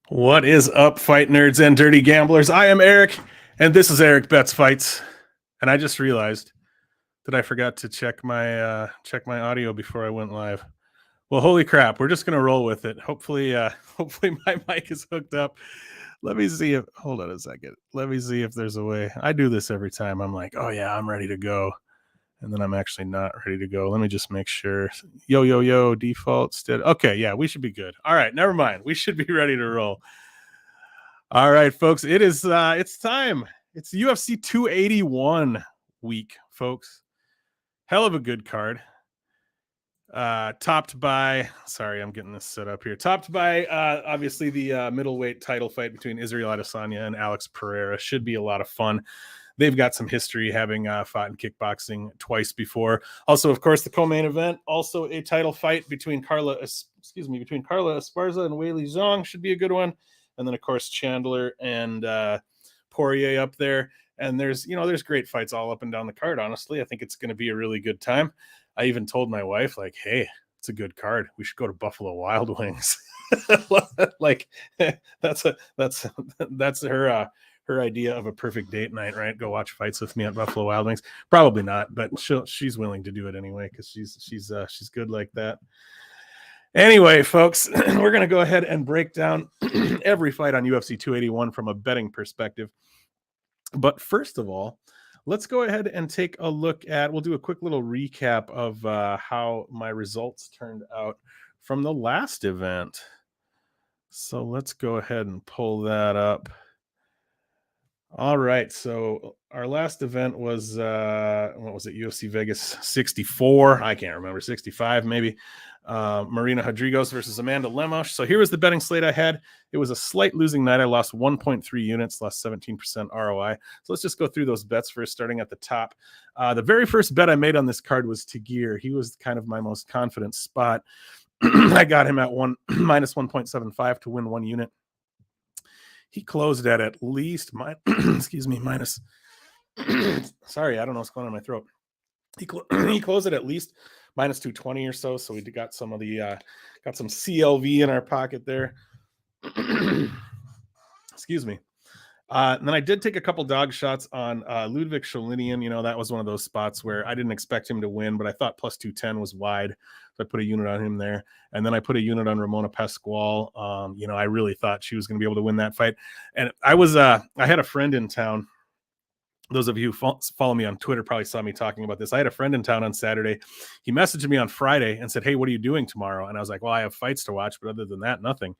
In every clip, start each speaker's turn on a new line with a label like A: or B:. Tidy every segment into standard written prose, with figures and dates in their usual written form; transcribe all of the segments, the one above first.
A: What is up, fight nerds and dirty gamblers? I am Erik, and this is Erik Bets Fights. And I just realized that I forgot to check my audio before I went live. Well, holy crap! We're just gonna roll with it. Hopefully, hopefully my mic is hooked up. Let me see if. Hold on a second. Let me see if there's a way. I do this every time. I'm like, oh yeah, I'm ready to go, and then I'm actually not ready to go. Let me just make sure. Yo, default stead. Okay, yeah, we should be good. All right, never mind. We should be ready to roll. All right, folks. It is. It's time. It's UFC 281 week, folks. Hell of a good card. Topped by. Sorry, I'm getting this set up here. Topped by obviously the middleweight title fight between Israel Adesanya and Alex Pereira. Should be a lot of fun. They've got some history, having fought in kickboxing twice before. Also, of course, the co-main event, also a title fight between Carla Esparza and Weili Zhang. Should be a good one. And then, of course, Chandler and Poirier up there. And there's great fights all up and down the card. Honestly, I think it's going to be a really good time. I even told my wife, like, hey, it's a good card. We should go to Buffalo Wild Wings. Like, that's her idea of a perfect date night, right? Go watch fights with me at Buffalo Wild Wings. Probably not, but she's willing to do it anyway because she's good like that. Anyway, folks, we're going to go ahead and break down every fight on UFC 281 from a betting perspective. But first of all, let's go ahead and take a look at, we'll do a quick little recap of how my results turned out from the last event. So let's go ahead and pull that up. All right. So our last event was, what was it? UFC Vegas 64. I can't remember, 65 maybe. Marina Rodriguez versus Amanda Lemos. So here was the betting slate I had. It was a slight losing night. I lost 1.3 units, lost 17% ROI. So let's just go through those bets first, starting at the top. The very first bet I made on this card was Tagir. He was kind of my most confident spot. I got him at minus 1.75 to win 1 unit. He closed at least minus. Sorry, I don't know what's going on in my throat. He closed at least minus 220 or so. So we got some of the got some CLV in our pocket there. Excuse me. And then I did take a couple dog shots on Ludwig Sholinian. That was one of those spots where I didn't expect him to win, but I thought plus 210 was wide. So I put a unit on him there. And then I put a unit on Ramona Pascual. I really thought she was going to be able to win that fight. And I had a friend in town. Those of you who follow me on Twitter probably saw me talking about this. I had a friend in town on Saturday. He messaged me on Friday and said, hey, what are you doing tomorrow? And I was like, well, I have fights to watch, but other than that, nothing.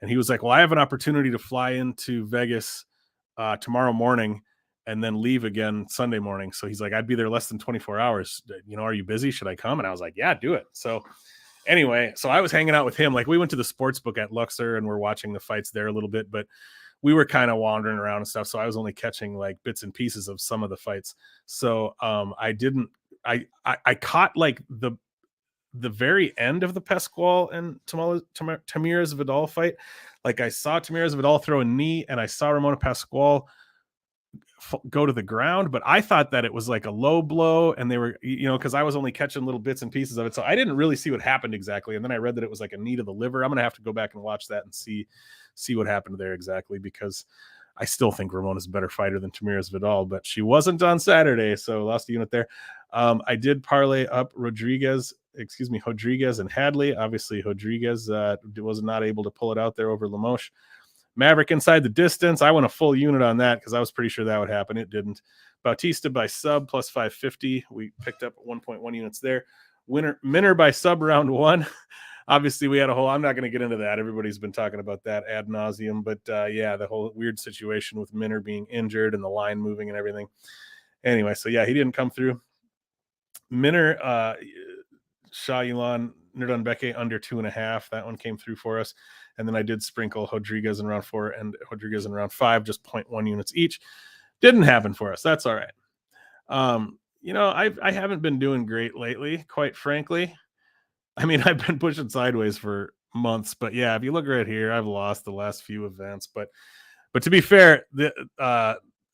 A: And he was like, well, I have an opportunity to fly into Vegas tomorrow morning and then leave again Sunday morning. So he's like, I'd be there less than 24 hours. Are you busy? Should I come? And I was like, yeah, do it. So anyway, so I was hanging out with him. Like, we went to the sports book at Luxor and we're watching the fights there a little bit, but we were kind of wandering around and stuff. So I was only catching like bits and pieces of some of the fights. So I caught like the very end of the Pascual and Tamirez Vidal fight. Like, I saw Tamirez Vidal throw a knee and I saw Ramona Pascual go to the ground, but I thought that it was like a low blow, and they were, because I was only catching little bits and pieces of it. So I didn't really see what happened exactly. And then I read that it was like a knee to the liver. I'm going to have to go back and watch that and see what happened there exactly, because I still think Ramona's a better fighter than Tamirez Vidal, but she wasn't on Saturday. So lost a unit there. I did parlay up Rodriguez and Hadley. Obviously, Rodriguez was not able to pull it out there over Lemos. Maverick inside the distance. I went a full unit on that because I was pretty sure that would happen. It didn't. Bautista by sub plus 550. We picked up 1.1 units there. Minner by sub round 1. Obviously, we had a whole, I'm not going to get into that. Everybody's been talking about that ad nauseum. But the whole weird situation with Minner being injured and the line moving and everything. Anyway, so yeah, he didn't come through. Minner, Shah Yulan, Nurdanbeke under 2.5. That one came through for us. And then I did sprinkle Rodriguez in round 4 and Rodriguez in round 5, just 0.1 units each. Didn't happen for us. That's all right. I haven't been doing great lately, quite frankly. I mean, I've been pushing sideways for months, but yeah, if you look right here, I've lost the last few events. But to be fair,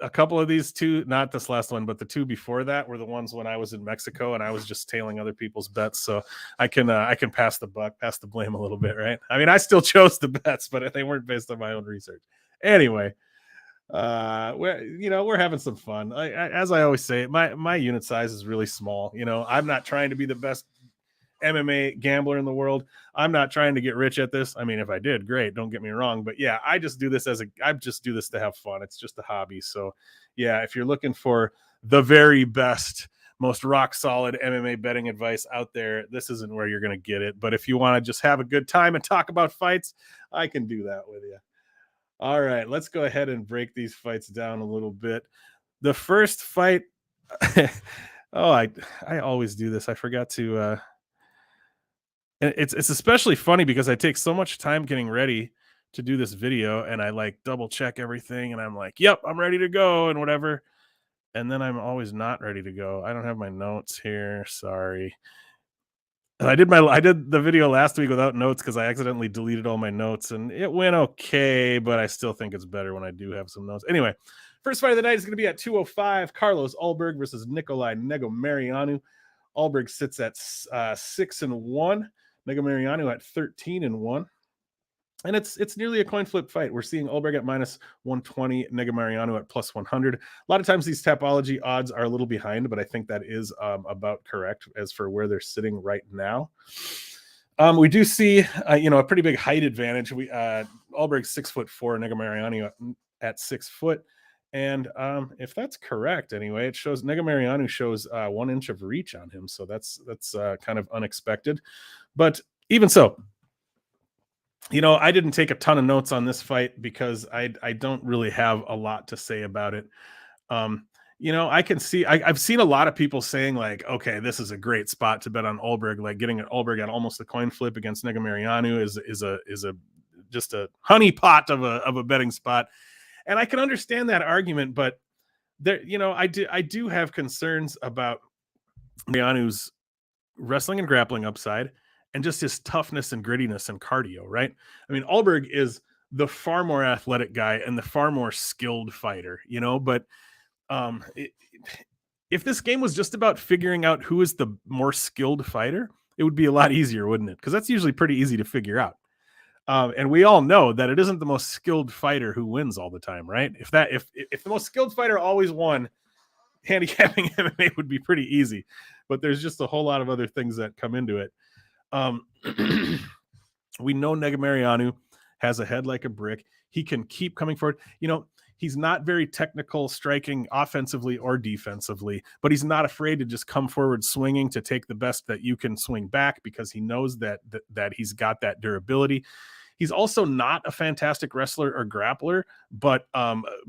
A: a couple of these two, not this last one, but the two before that were the ones when I was in Mexico and I was just tailing other people's bets. So I can pass the buck, pass the blame a little bit, right? I mean, I still chose the bets, but they weren't based on my own research. Anyway, we're having some fun. As I always say, my unit size is really small. I'm not trying to be the best MMA gambler in the world. I'm not trying to get rich at this. I mean, if I did, great. Don't get me wrong. But yeah, I just do this to have fun. It's just a hobby. So yeah, if you're looking for the very best, most rock solid MMA betting advice out there, this isn't where you're going to get it. But if you want to just have a good time and talk about fights, I can do that with you. All right, let's go ahead and break these fights down a little bit. The first fight, I always do this. I forgot to and it's especially funny because I take so much time getting ready to do this video and I like double check everything and I'm like, yep, I'm ready to go and whatever. And then I'm always not ready to go. I don't have my notes here. Sorry. And I did the video last week without notes because I accidentally deleted all my notes and it went okay, but I still think it's better when I do have some notes. Anyway, first fight of the night is going to be at 205. Carlos Ulberg versus Nikolai Negumereanu. Ulberg sits at 6-1. Negumereanu at 13-1. And it's nearly a coin flip fight. We're seeing Ulberg at -120, Negumereanu at +100. A lot of times these Tapology odds are a little behind, but I think that is about correct as for where they're sitting right now. We do see, a pretty big height advantage. Ulberg's 6'4", Negumereanu at 6 foot. And if that's correct, anyway, it shows Negumereanu shows 1 inch of reach on him. So that's kind of unexpected. But even so, I didn't take a ton of notes on this fight because I don't really have a lot to say about it. I can see I've seen a lot of people saying like, okay, this is a great spot to bet on Ulberg. Like getting an Ulberg at almost a coin flip against Negumereanu is a just a honeypot of a betting spot. And I can understand that argument, but there, I do have concerns about Negumereanu's wrestling and grappling upside and just his toughness and grittiness and cardio, right? I mean, Ulberg is the far more athletic guy and the far more skilled fighter, but if this game was just about figuring out who is the more skilled fighter, it would be a lot easier, wouldn't it? Because that's usually pretty easy to figure out. And we all know that it isn't the most skilled fighter who wins all the time, right? If the most skilled fighter always won, handicapping MMA would be pretty easy. But there's just a whole lot of other things that come into it. We know Negumereanu has a head like a brick. He can keep coming forward. He's not very technical striking offensively or defensively, but he's not afraid to just come forward swinging to take the best that you can swing back because he knows that he's got that durability. He's also not a fantastic wrestler or grappler, but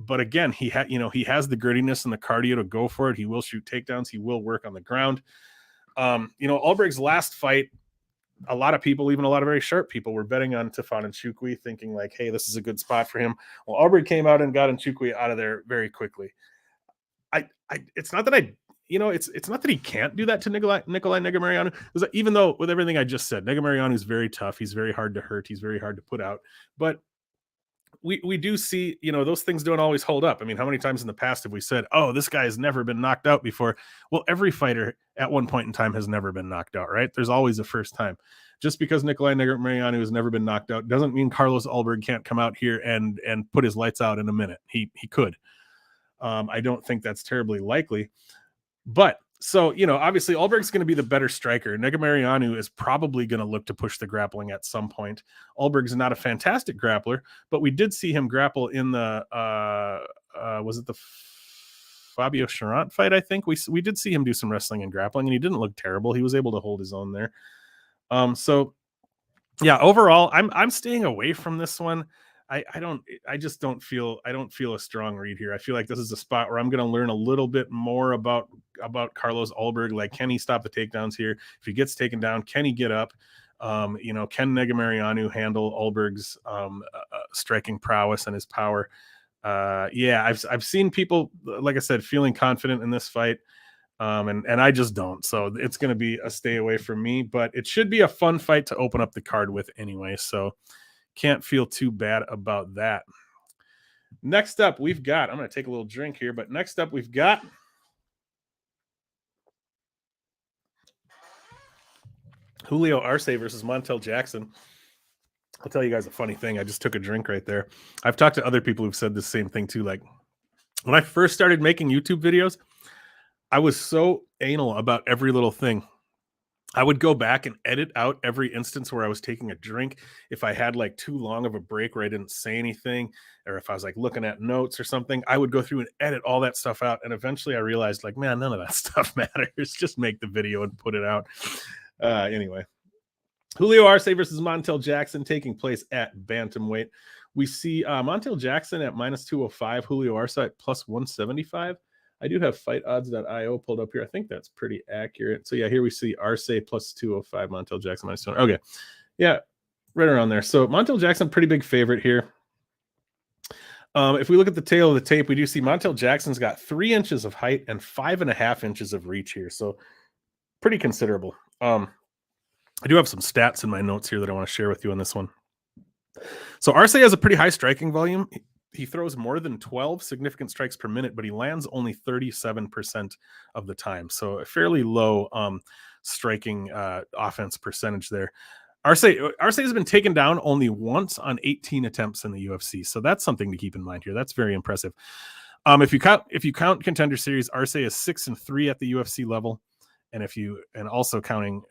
A: again, he has the grittiness and the cardio to go for it. He will shoot takedowns. He will work on the ground. Ulberg's last fight, a lot of people, even a lot of very sharp people, were betting on Tefan Nchukwi, thinking like, hey, this is a good spot for him. Well, Ulberg came out and got Nchukwi out of there very quickly. It's not that it's not that he can't do that to Nikolai Negumereanu. Even though with everything I just said, Negumereanu is very tough. He's very hard to hurt. He's very hard to put out. But we do see, those things don't always hold up. I mean, how many times in the past have we said, oh, this guy has never been knocked out before? Well, every fighter at one point in time has never been knocked out, right? There's always a first time. Just because Nikolai Negumereanu has never been knocked out doesn't mean Carlos Ulberg can't come out here and put his lights out in a minute. He could. I don't think that's terribly likely. But so, obviously Ulberg's going to be the better striker. Negumereanu is probably going to look to push the grappling at some point. Ulberg's not a fantastic grappler, but we did see him grapple in the, was it the Fabio Charant fight? I think we did see him do some wrestling and grappling, and he didn't look terrible. He was able to hold his own there. So yeah, overall, I'm staying away from this one. I don't feel a strong read here. I feel like this is a spot where I'm going to learn a little bit more about Carlos Ulberg. Like, can he stop the takedowns here? If he gets taken down, can he get up? Can Negumereanu handle Ulberg's striking prowess and his power? I've seen people, like I said, feeling confident in this fight. And I just don't. So it's going to be a stay away from me, but it should be a fun fight to open up the card with anyway. So can't feel too bad about that. Next up, we've got, I'm going to take a little drink here, but next up, we've got Julio Arce versus Montel Jackson. I'll tell you guys a funny thing. I just took a drink right there. I've talked to other people who've said the same thing too. Like when I first started making YouTube videos, I was so anal about every little thing. I would go back and edit out every instance where I was taking a drink. If I had like too long of a break where I didn't say anything, or if I was like looking at notes or something, I would go through and edit all that stuff out. And eventually I realized, like, man, none of that stuff matters. Just make the video and put it out. Anyway, Julio Arce versus Montel Jackson taking place at bantamweight. We see Montel Jackson at minus 205, Julio Arce at plus 175. I do have fightodds.io pulled up here. I think that's pretty accurate. So yeah, here we see Arce plus 205, Montel Jackson minus 200. Okay. Yeah, right around there. So Montel Jackson, pretty big favorite here. If we look at the tail of the tape, we do see Montel Jackson's got 3 inches of height and 5.5 inches of reach here. So pretty considerable. I do have some stats in my notes here that I want to share with you on this one. So Arce has a pretty high striking volume. He throws more than 12 significant strikes per minute, but he lands only 37% of the time. So a fairly low striking offense percentage there. Arce has been taken down only once on 18 attempts in the UFC. So that's something to keep in mind here. That's very impressive. If you count Contender Series, Arce is 6-3 at the UFC level. And also counting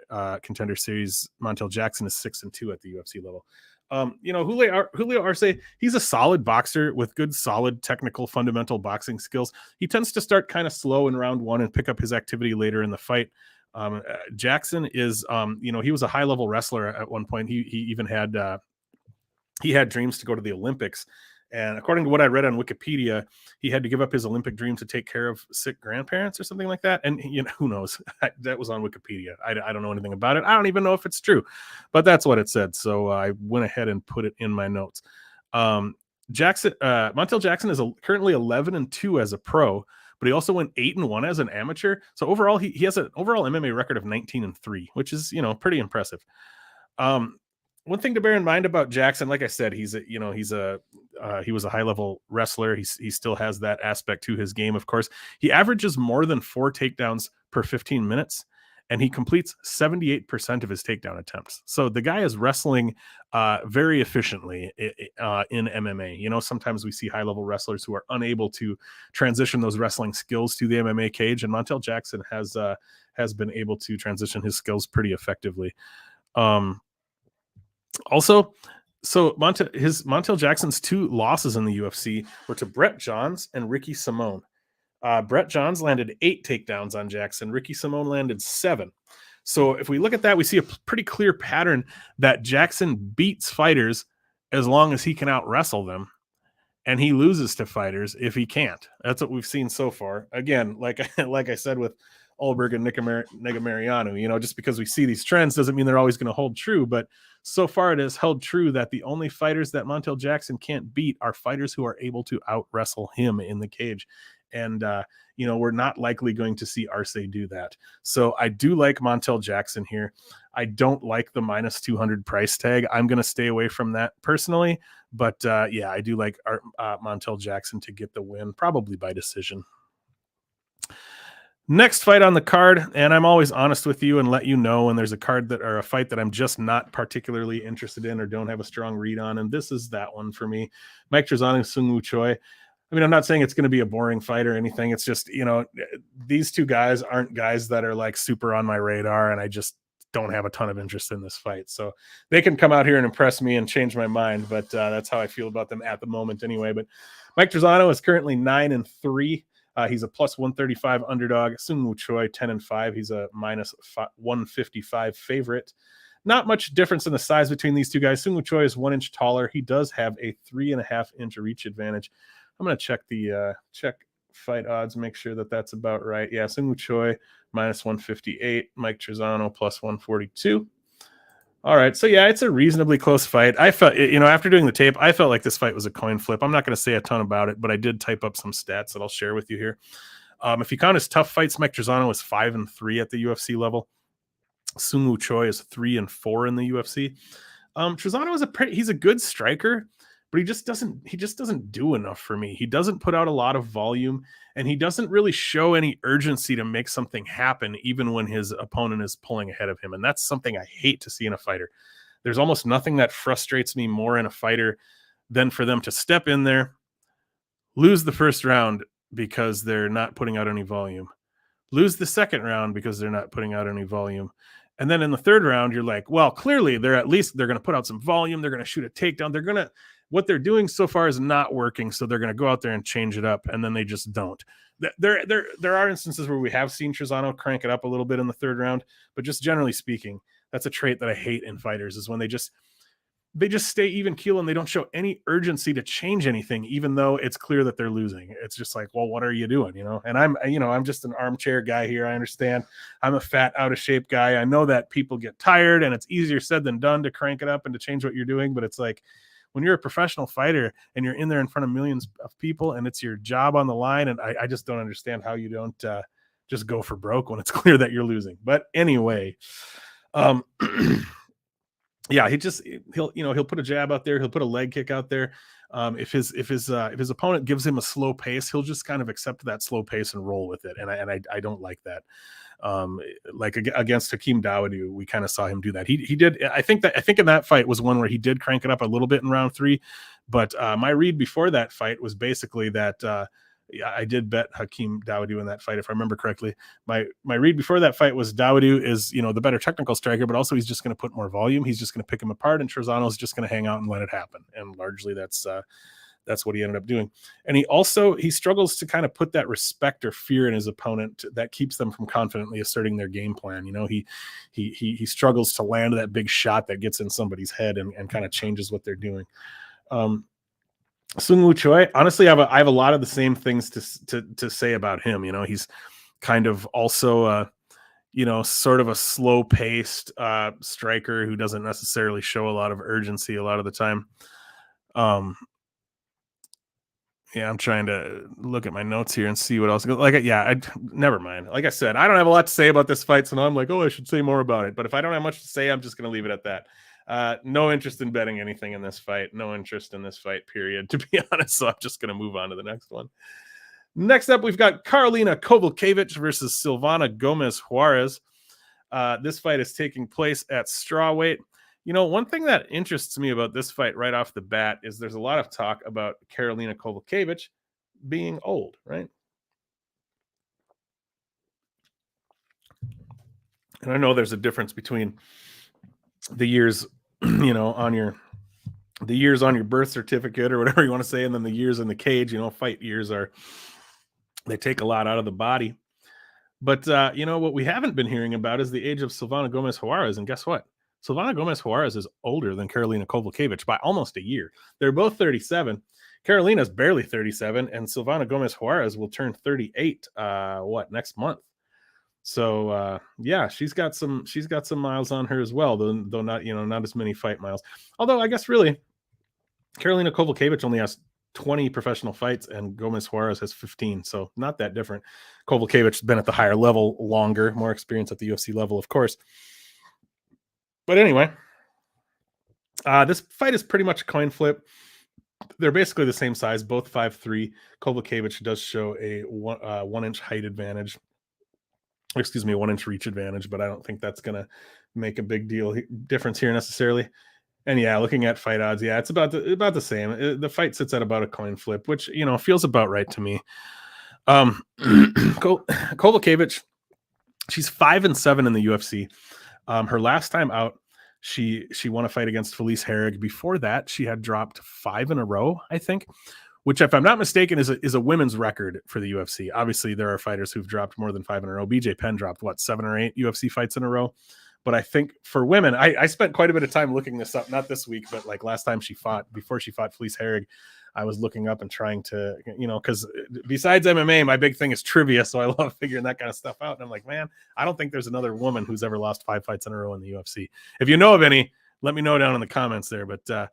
A: Contender Series, Montel Jackson is 6-2 at the UFC level. Julio Arce, he's a solid boxer with good, solid technical, fundamental boxing skills. He tends to start kind of slow in round 1 and pick up his activity later in the fight. Jackson is, he was a high-level wrestler at one point. He even had dreams to go to the Olympics. And according to what I read on Wikipedia, he had to give up his Olympic dream to take care of sick grandparents or something like that. And who knows? That was on Wikipedia. I don't know anything about it. I don't even know if it's true, but that's what it said. So I went ahead and put it in my notes. Montel Jackson is currently 11-2 as a pro, but he also went 8-1 as an amateur. So overall, he has an overall MMA record of 19-3, which is pretty impressive. One thing to bear in mind about Jackson, like I said, he was a high level wrestler. He still has that aspect to his game. Of course, he averages more than 4 takedowns per 15 minutes, and he completes 78% of his takedown attempts. So the guy is wrestling very efficiently in MMA. Sometimes we see high level wrestlers who are unable to transition those wrestling skills to the MMA cage, and Montel Jackson has been able to transition his skills pretty effectively. Also, so Montel Jackson's 2 losses in the UFC were to Brett Johns and Ricky Simone. Brett Johns landed 8 takedowns on Jackson. Ricky Simone landed 7. So if we look at that, we see a pretty clear pattern that Jackson beats fighters as long as he can out wrestle them, and he loses to fighters if he can't. That's what we've seen so far. Again, like I said with Ulberg and Negumereanu, just because we see these trends doesn't mean they're always going to hold true. But so far it has held true that the only fighters that Montel Jackson can't beat are fighters who are able to out wrestle him in the cage. And, we're not likely going to see Arce do that. So I do like Montel Jackson here. I don't like the minus 200 price tag. I'm going to stay away from that personally. But I do like Montel Jackson to get the win, probably by decision. Next fight on the card, and I'm always honest with you and let you know when there's a fight that I'm just not particularly interested in or don't have a strong read on, and this is that one for me. Mike Trizano and Seung-Woo Choi. I mean, I'm not saying it's going to be a boring fight or anything. It's just, these two guys aren't guys that are like super on my radar, and I just don't have a ton of interest in this fight. So they can come out here and impress me and change my mind, but that's how I feel about them at the moment anyway. But Mike Trizano is currently 9-3. He's a plus 135 underdog. Seung-Woo Choi, 10-5. He's a minus 155 favorite. Not much difference in the size between these two guys. Seung-Woo Choi is 1 inch taller. He does have a 3.5 inch reach advantage. I'm going to check the fight odds, make sure that that's about right. Yeah, Seung-Woo Choi, minus 158. Mike Trizano, plus 142. All right, so yeah, it's a reasonably close fight. I felt, after doing the tape, I felt like this fight was a coin flip. I'm not going to say a ton about it, but I did type up some stats that I'll share with you here. If you count his tough fights, Mike Trizano is 5-3 at the UFC level. Seung-Woo Choi is 3-4 in the UFC. Trizano is he's a good striker, but he just doesn't do enough for me. He doesn't put out a lot of volume, and he doesn't really show any urgency to make something happen, even when his opponent is pulling ahead of him. And that's something I hate to see in a fighter. There's almost nothing that frustrates me more in a fighter than for them to step in there, lose the first round because they're not putting out any volume, lose the second round because they're not putting out any volume. And then in the third round, you're like, well, clearly they're going to put out some volume. They're going to shoot a takedown. What they're doing so far is not working. So they're going to go out there and change it up. And then they just don't. There are instances where we have seen Trizano crank it up a little bit in the third round, but just generally speaking, that's a trait that I hate in fighters, is when they just stay even keel and they don't show any urgency to change anything, even though it's clear that they're losing. It's just like, well, what are you doing? And I'm just an armchair guy here. I understand. I'm a fat, out of shape guy. I know that people get tired and it's easier said than done to crank it up and to change what you're doing. But it's like, when you're a professional fighter and you're in there in front of millions of people and it's your job on the line. And I just don't understand how you don't just go for broke when it's clear that you're losing. But anyway, yeah, he'll put a jab out there. He'll put a leg kick out there. If his opponent gives him a slow pace, he'll just kind of accept that slow pace and roll with it. And I don't like that. Like against Hakeem Dawodu, we kind of saw him do that. He did. I think in that fight was one where he did crank it up a little bit in round 3. But my read before that fight was basically that I did bet Hakeem Dawodu in that fight, if I remember correctly. My read before that fight was Dawodu is, the better technical striker, but also he's just going to put more volume. He's just going to pick him apart, and Trizano's just going to hang out and let it happen. And largely that's what he ended up doing. And he struggles to kind of put that respect or fear in his opponent that keeps them from confidently asserting their game plan. He struggles to land that big shot that gets in somebody's head and kind of changes what they're doing. Seung-Woo Choi, honestly, I have a lot of the same things to say about him. He's kind of also sort of a slow-paced striker who doesn't necessarily show a lot of urgency a lot of the time. Yeah, I'm trying to look at my notes here and see what else. Never mind. Like I said, I don't have a lot to say about this fight, so now I'm like, I should say more about it. But if I don't have much to say, I'm just going to leave it at that. No interest in betting anything in this fight. No interest in this fight, period, to be honest. So I'm just going to move on to the next one. Next up, we've got Karolina Kowalkiewicz versus Silvana Gomez-Juarez. This fight is taking place at strawweight. One thing that interests me about this fight right off the bat is there's a lot of talk about Karolina Kowalkiewicz being old, right? And I know there's a difference between the years, on your birth certificate or whatever you want to say, and then the years in the cage. Fight years they take a lot out of the body. But what we haven't been hearing about is the age of Silvana Gomez-Juarez, and guess what? Silvana Gomez-Juarez is older than Karolina Kowalkiewicz by almost a year. They're both 37. Karolina's barely 37, and Silvana Gomez-Juarez will turn 38 next month. So she's got some miles on her as well, though not as many fight miles. Although I guess really Karolina Kowalkiewicz only has 20 professional fights and Gomez-Juarez has 15, so not that different. Kowalkiewicz has been at the higher level longer, more experience at the UFC level, of course. But anyway, this fight is pretty much a coin flip. They're basically the same size, both 5'3". Kowalkiewicz does show a 1 inch height advantage. Excuse me, 1 inch reach advantage, but I don't think that's going to make a big difference here necessarily. And yeah, looking at fight odds, yeah, it's about the same. The fight sits at about a coin flip, which feels about right to me. Kowalkiewicz, she's 5-7 in the UFC. Her last time out, she won a fight against Felice Herrig. Before that, she had dropped 5 in a row, I think, which, if I'm not mistaken, is a women's record for the UFC. Obviously, there are fighters who've dropped more than 5 in a row. BJ Penn dropped 7 or 8 UFC fights in a row. But I think for women, I spent quite a bit of time looking this up, not this week, but like last time before she fought Felice Herrig, I was looking up and trying to, because besides MMA, my big thing is trivia. So I love figuring that kind of stuff out. And I'm like, man, I don't think there's another woman who's ever lost 5 fights in a row in the UFC. If you know of any, let me know down in the comments there. But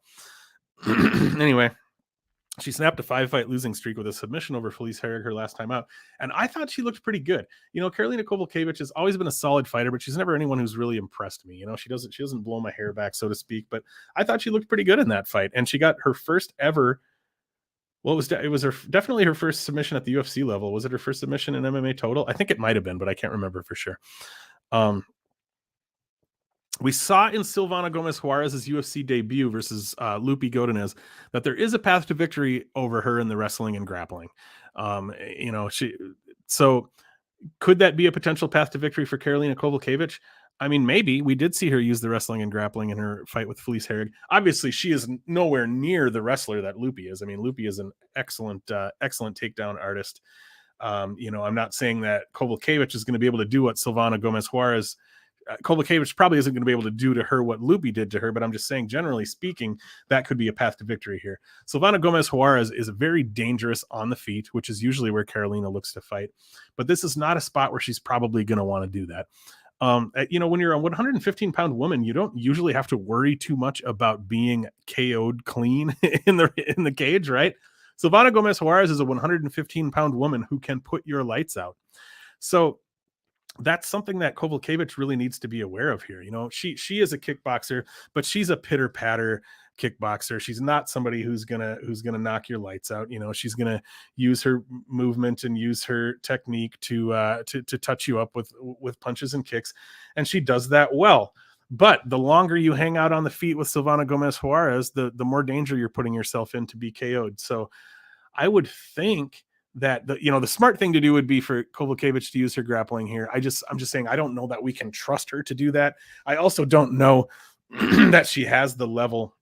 A: anyway, She snapped a 5-fight losing streak with a submission over Felice Herrig her last time out, and I thought she looked pretty good. Karolina Kowalkiewicz has always been a solid fighter, but she's never anyone who's really impressed me. She doesn't blow my hair back, so to speak. But I thought she looked pretty good in that fight, and she got her first ever. Well, it was definitely her first submission at the UFC level. Was it her first submission in MMA total? I think it might have been, but I can't remember for sure. We saw in Silvana Gomez-Juarez's UFC debut versus Lupi Godinez that there is a path to victory over her in the wrestling and grappling. So could that be a potential path to victory for Karolina Kowalkiewicz? I mean, maybe. We did see her use the wrestling and grappling in her fight with Felice Herrig. Obviously, she is nowhere near the wrestler that Lupi is. I mean, Lupi is an excellent takedown artist. I'm not saying that Kowalkiewicz is going to be able to do what Silvana Gomez-Juarez Kowalkiewicz probably isn't going to be able to do to her what Lupi did to her, but I'm just saying, generally speaking, that could be a path to victory here. Silvana Gomez-Juarez is very dangerous on the feet, which is usually where Karolina looks to fight. But this is not a spot where she's probably going to want to do that. When you're a 115-pound woman, you don't usually have to worry too much about being KO'd clean in the cage, right? Silvana Gomez-Juarez is a 115-pound woman who can put your lights out. So that's something that Kowalkiewicz really needs to be aware of here. She is a kickboxer, but she's a pitter patter kickboxer. She's not somebody who's gonna knock your lights out. She's gonna use her movement and use her technique to touch you up with punches and kicks, and she does that well. But the longer you hang out on the feet with Silvana Gomez-Juarez, the more danger you're putting yourself in to be KO'd. So I would think that the smart thing to do would be for Kowalkiewicz to use her grappling here. I'm just saying, I don't know that we can trust her to do that. I also don't know that she has the level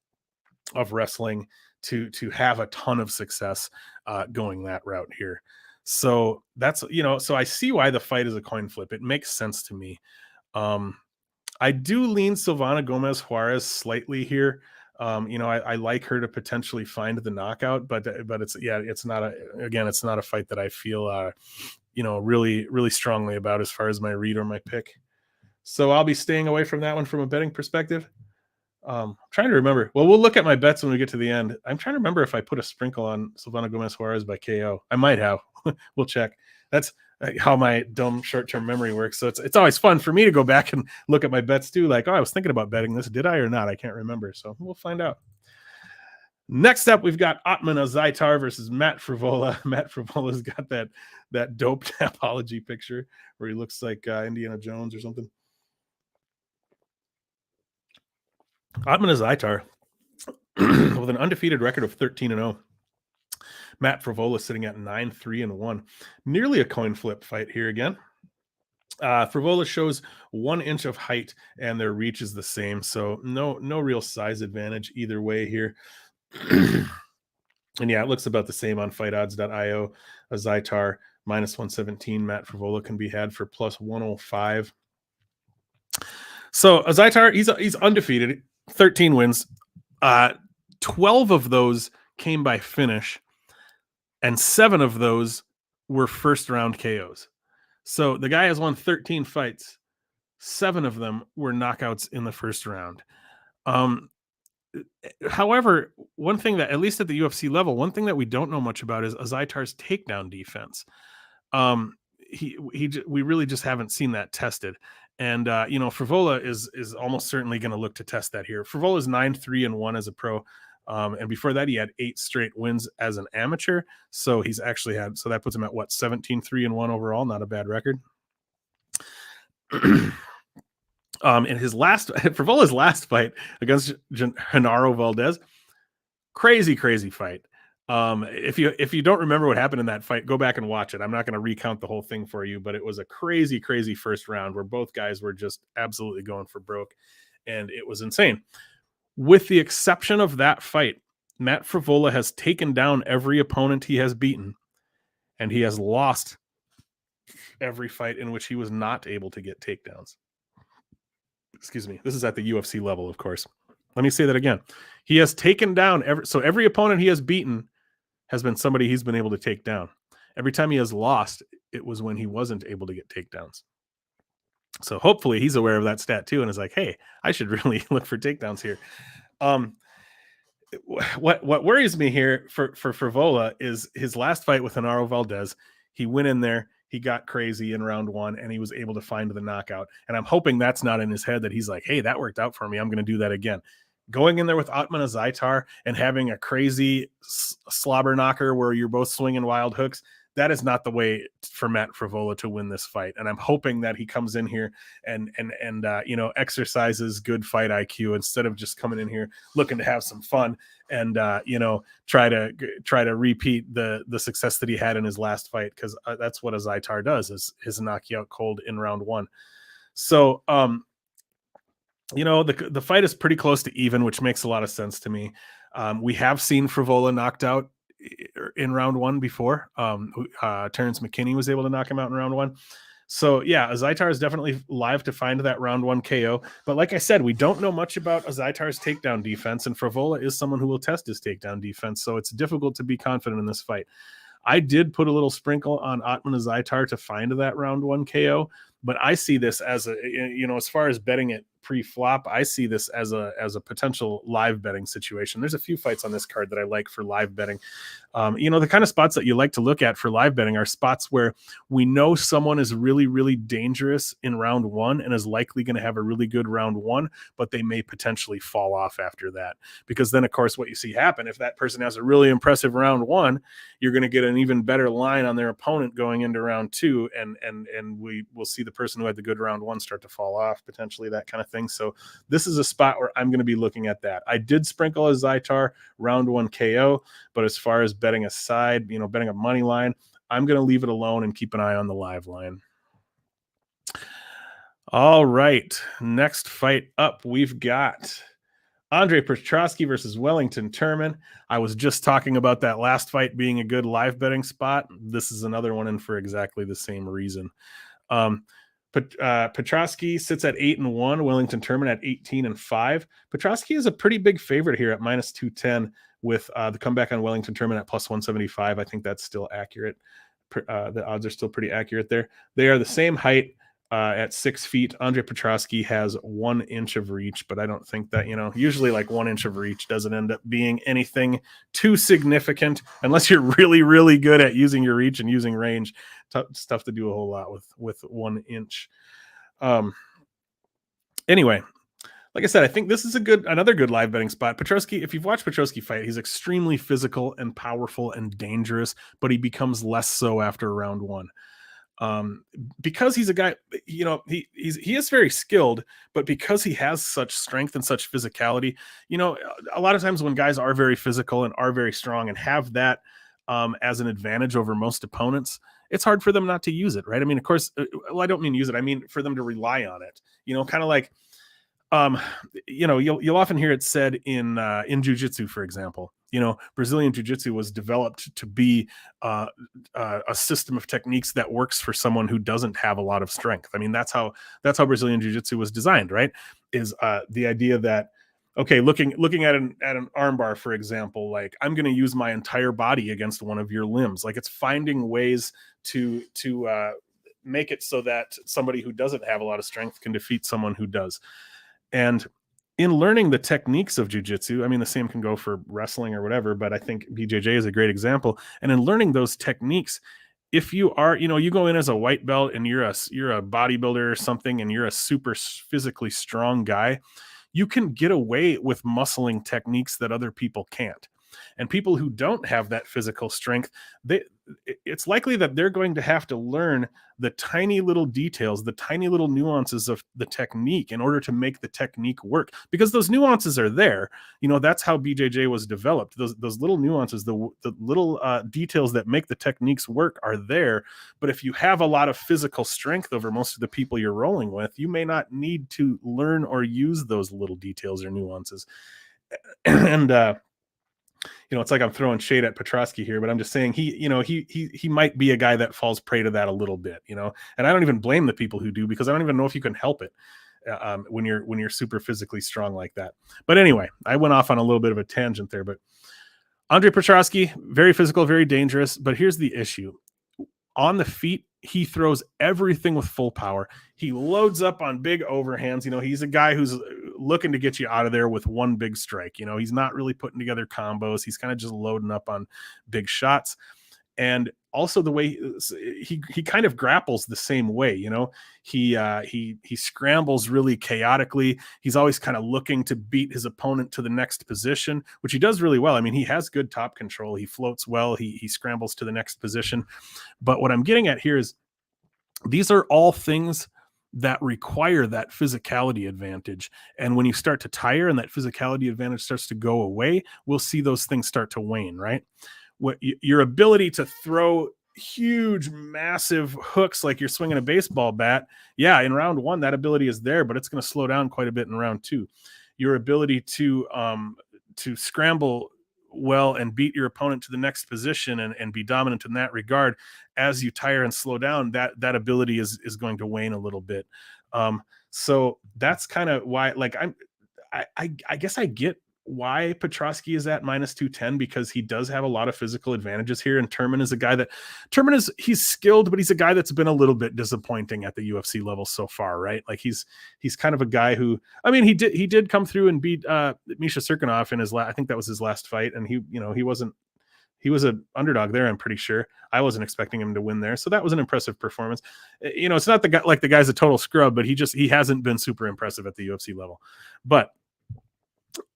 A: of wrestling to have a ton of success going that route here. So that's, so I see why the fight is a coin flip. It makes sense to me. I do lean Silvana Gomez-Juarez slightly here. I like her to potentially find the knockout, but it's not a fight that I feel, really, really strongly about as far as my read or my pick. So I'll be staying away from that one from a betting perspective. Trying to remember. Well, we'll look at my bets when we get to the end. I'm trying to remember if I put a sprinkle on Silvana Gomez-Juarez by KO. I might have. We'll check. That's how my dumb short-term memory works. So it's always fun for me to go back and look at my bets too. Like, I was thinking about betting this. Did I or not? I can't remember. So we'll find out. Next up, we've got Otman Azaitar versus Matt Frevola. Matt Frevola's got that dope Tapology picture where he looks like Indiana Jones or something. Otman Azaitar with an undefeated record of 13-0. Matt Frevola sitting at 9-3-1. Nearly a coin flip fight here again. Frevola shows 1 inch of height and their reach is the same. So no real size advantage either way here. And yeah, it looks about the same on fightodds.io. Azaitar -117. Matt Frevola can be had for +105. So Azaitar, he's undefeated, 13 wins. 12 of those came by finish, and 7 of those were first round KOs. So the guy has won 13 fights. 7 of them were knockouts in the first round. However, one thing that, at least at the UFC level, one thing that we don't know much about is Azaitar's takedown defense. We really just haven't seen that tested. And, Frevola is almost certainly going to look to test that here. Frevola is 9-3-1 as a pro. And before that, he had 8 straight wins as an amateur. So he's actually so that puts him at 17-3-1 overall. Not a bad record. In Frevola's last fight against Genaro Valdez, crazy fight. If you don't remember what happened in that fight, go back and watch it. I'm not going to recount the whole thing for you, but it was a crazy first round where both guys were just absolutely going for broke, and it was insane. With the exception of that fight, Matt Frevola has taken down every opponent he has beaten, and he has lost every fight in which he was not able to get takedowns. Excuse me. This is at the UFC level, of course. Let me say that again. He has taken down every opponent he has beaten has been somebody he's been able to take down. Every time he has lost, it was when he wasn't able to get takedowns. So hopefully he's aware of that stat too and is like, hey, I should really look for takedowns here. what worries me here for Frevola is his last fight with Genaro Valdez. He went in there, he got crazy in round 1, and he was able to find the knockout. And I'm hoping that's not in his head, that he's like, hey, that worked out for me, I'm going to do that again. Going in there with Atman Azaitar and having a crazy slobber knocker where you're both swinging wild hooks, that is not the way for Matt Frevola to win this fight. And I'm hoping that he comes in here and exercises good fight IQ instead of just coming in here looking to have some fun and try to repeat the success that he had in his last fight, because that's what Azaitar does, is knock you out cold in round 1. So the fight is pretty close to even, which makes a lot of sense to me. We have seen Frevola knocked out in round 1 before. Terrence McKinney was able to knock him out in round 1. So yeah, Azaitar is definitely live to find that round 1 KO. But like I said, we don't know much about Azaitar's takedown defense, and Frevola is someone who will test his takedown defense. So it's difficult to be confident in this fight. I did put a little sprinkle on Atman Azaitar to find that round 1 KO, but I see this as as far as betting it pre-flop, I see this as a potential live betting situation. There's a few fights on this card that I like for live betting. The kind of spots that you like to look at for live betting are spots where we know someone is really, really dangerous in round 1 and is likely going to have a really good round 1, but they may potentially fall off after that. Because then, of course, what you see happen, if that person has a really impressive round 1, you're going to get an even better line on their opponent going into round 2, and we will see the person who had the good round 1 start to fall off, potentially, that kind of thing. So this is a spot where I'm going to be looking at that. I did sprinkle a Azaitar round 1 KO, but as far as betting aside, betting a money line, I'm going to leave it alone and keep an eye on the live line. All right, next fight up, we've got Andre Petroski versus Wellington Turman. I was just talking about that last fight being a good live betting spot. This is another one in for exactly the same reason. Petroski sits at 8-1, Wellington Turman at 18-5. Petroski is a pretty big favorite here at -210 with the comeback on Wellington Turman at +175. I think that's still accurate. The odds are still pretty accurate there. They are the same height at 6 feet. Andre Petroski has 1 inch of reach, but I don't think that, usually like 1 inch of reach doesn't end up being anything too significant unless you're really, really good at using your reach and using range. Stuff to do a whole lot with 1 inch. Anyway, like I said, I think this is another good live betting spot. Petroski, if you've watched Petroski fight, he's extremely physical and powerful and dangerous, but he becomes less so after round 1. Because he's a guy, he is very skilled, but because he has such strength and such physicality, a lot of times when guys are very physical and are very strong and have that as an advantage over most opponents, it's hard for them not to use it, right? I mean, of course, I don't mean use it. I mean, for them to rely on it, kind of like, you'll often hear it said in jiu-jitsu, for example. Brazilian jiu-jitsu was developed to be a system of techniques that works for someone who doesn't have a lot of strength. I mean, that's how Brazilian jiu-jitsu was designed, right? Is the idea that, okay, looking at an armbar, for example, like I'm going to use my entire body against one of your limbs. Like it's finding ways to make it so that somebody who doesn't have a lot of strength can defeat someone who does. And in learning the techniques of jiu-jitsu, I mean, the same can go for wrestling or whatever, but I think BJJ is a great example. And in learning those techniques, if you are, you go in as a white belt and you're a bodybuilder or something, and you're a super physically strong guy, you can get away with muscling techniques that other people can't. And people who don't have that physical strength, it's likely that they're going to have to learn the tiny little details, the tiny little nuances of the technique in order to make the technique work, because those nuances are there. That's how BJJ was developed. Those little nuances, the little details that make the techniques work are there. But if you have a lot of physical strength over most of the people you're rolling with, you may not need to learn or use those little details or nuances. And it's like I'm throwing shade at Petroski here, but I'm just saying he might be a guy that falls prey to that a little bit, and I don't even blame the people who do, because I don't even know if you can help it when you're super physically strong like that. But anyway, I went off on a little bit of a tangent there, but Andre Petroski, very physical, very dangerous. But here's the issue. On the feet, he throws everything with full power. He loads up on big overhands. He's a guy who's looking to get you out of there with one big strike. You know, he's not really putting together combos. He's kind of just loading up on big shots. And also the way he kind of grapples the same way, you know, he scrambles really chaotically. He's always kind of looking to beat his opponent to the next position, which he does really well. I mean, he has good top control. He floats well. He scrambles to the next position. But what I'm getting at here is these are all things that require that physicality advantage. And when you start to tire and that physicality advantage starts to go away, we'll see those things start to wane, right? What your ability to throw huge, massive hooks like you're swinging a baseball bat. Yeah, in round one, that ability is there, but it's going to slow down quite a bit in round two. Your ability to scramble well and beat your opponent to the next position and be dominant in that regard, as you tire and slow down, that ability is going to wane a little bit. So that's kind of why, like, I guess I get why Petroski is at minus 210, because he does have a lot of physical advantages here. And Turman is he's skilled, but he's a guy that's been a little bit disappointing at the UFC level so far, right? Like he's kind of a guy who, I mean, he did come through and beat Misha Serkinov in his I think that was his last fight. And he was an underdog there. I'm pretty sure. I wasn't expecting him to win there. So that was an impressive performance. You know, it's not the guy, like the guy's a total scrub, but he hasn't been super impressive at the UFC level. But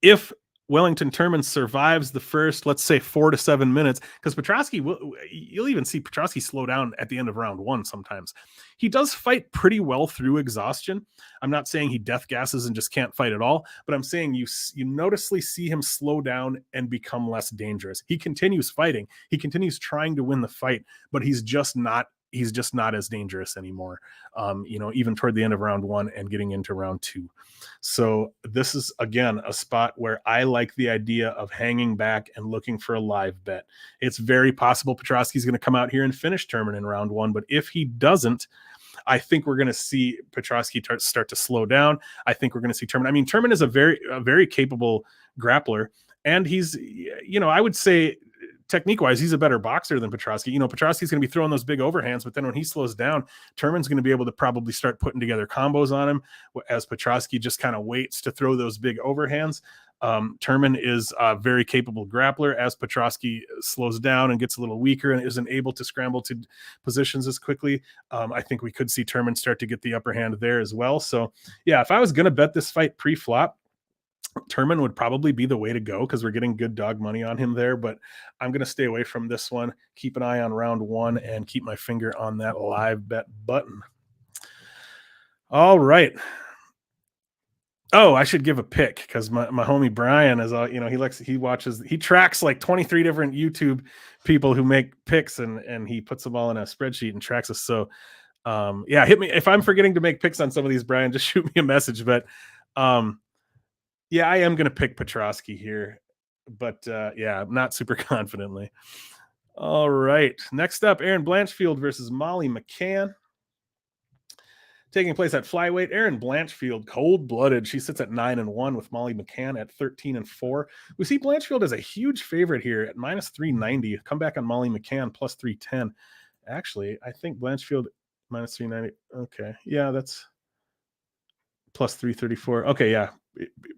A: if Wellington Turman survives the first, let's say 4 to 7 minutes, because Petroski, you'll even see Petroski slow down at the end of round one sometimes. He does fight pretty well through exhaustion. I'm not saying he death gasses and just can't fight at all, but I'm saying you noticeably see him slow down and become less dangerous. He continues fighting. He continues trying to win the fight, but he's just not as dangerous anymore, you know, even toward the end of round one and getting into round two. So this is, again, a spot where I like the idea of hanging back and looking for a live bet. It's very possible Petroski's going to come out here and finish Turman in round one, but if he doesn't, I think we're going to see Petroski start to slow down. I think we're going to see Turman. I mean, Turman is a very capable grappler, and he's, you know, I would say, technique-wise, he's a better boxer than Petroski. You know, Petroski's going to be throwing those big overhands, but then when he slows down, Turman's going to be able to probably start putting together combos on him, as Petroski just kind of waits to throw those big overhands. Turman is a very capable grappler. As Petroski slows down and gets a little weaker and isn't able to scramble to positions as quickly, I think we could see Turman start to get the upper hand there as well. So, yeah, if I was going to bet this fight pre-flop, Turman would probably be the way to go, because we're getting good dog money on him there, but I'm going to stay away from this one. Keep an eye on round one and keep my finger on that live bet button. All right. Oh, I should give a pick, because my homie Brian is, you know, he tracks like 23 different YouTube people who make picks, and he puts them all in a spreadsheet and tracks us. So yeah, hit me if I'm forgetting to make picks on some of these, Brian, just shoot me a message. But yeah, I am going to pick Petroski here, but yeah, not super confidently. All right. Next up, Erin Blanchfield versus Molly McCann. Taking place at flyweight, Erin Blanchfield, cold-blooded. She sits at 9-1 with Molly McCann at 13-4. We see Blanchfield as a huge favorite here at minus 390. Come back on Molly McCann plus 310. Actually, I think Blanchfield minus 390. Okay. Yeah, that's plus 334. Okay, yeah.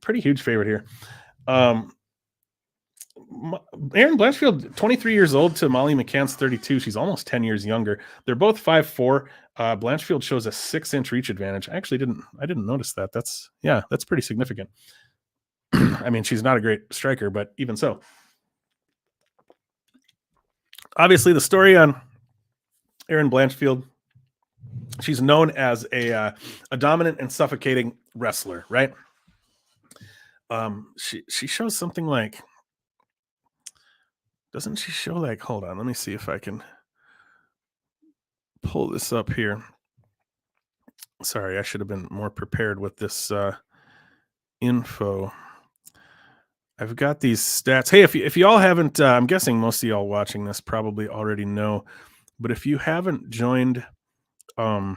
A: Pretty huge favorite here. Erin Blanchfield, 23 years old to Molly McCann's 32. She's almost 10 years younger. They're both 5'4". Blanchfield shows a 6-inch reach advantage. I didn't notice that. That's pretty significant. I mean, she's not a great striker, but even so. Obviously, the story on Erin Blanchfield, she's known as a dominant and suffocating wrestler, right? She shows something like, doesn't she show like, hold on, let me see if I can pull this up here. Sorry, I should have been more prepared with this info. I've got these stats. Hey, if y'all haven't, I'm guessing most of y'all watching this probably already know, but if you haven't joined Uncle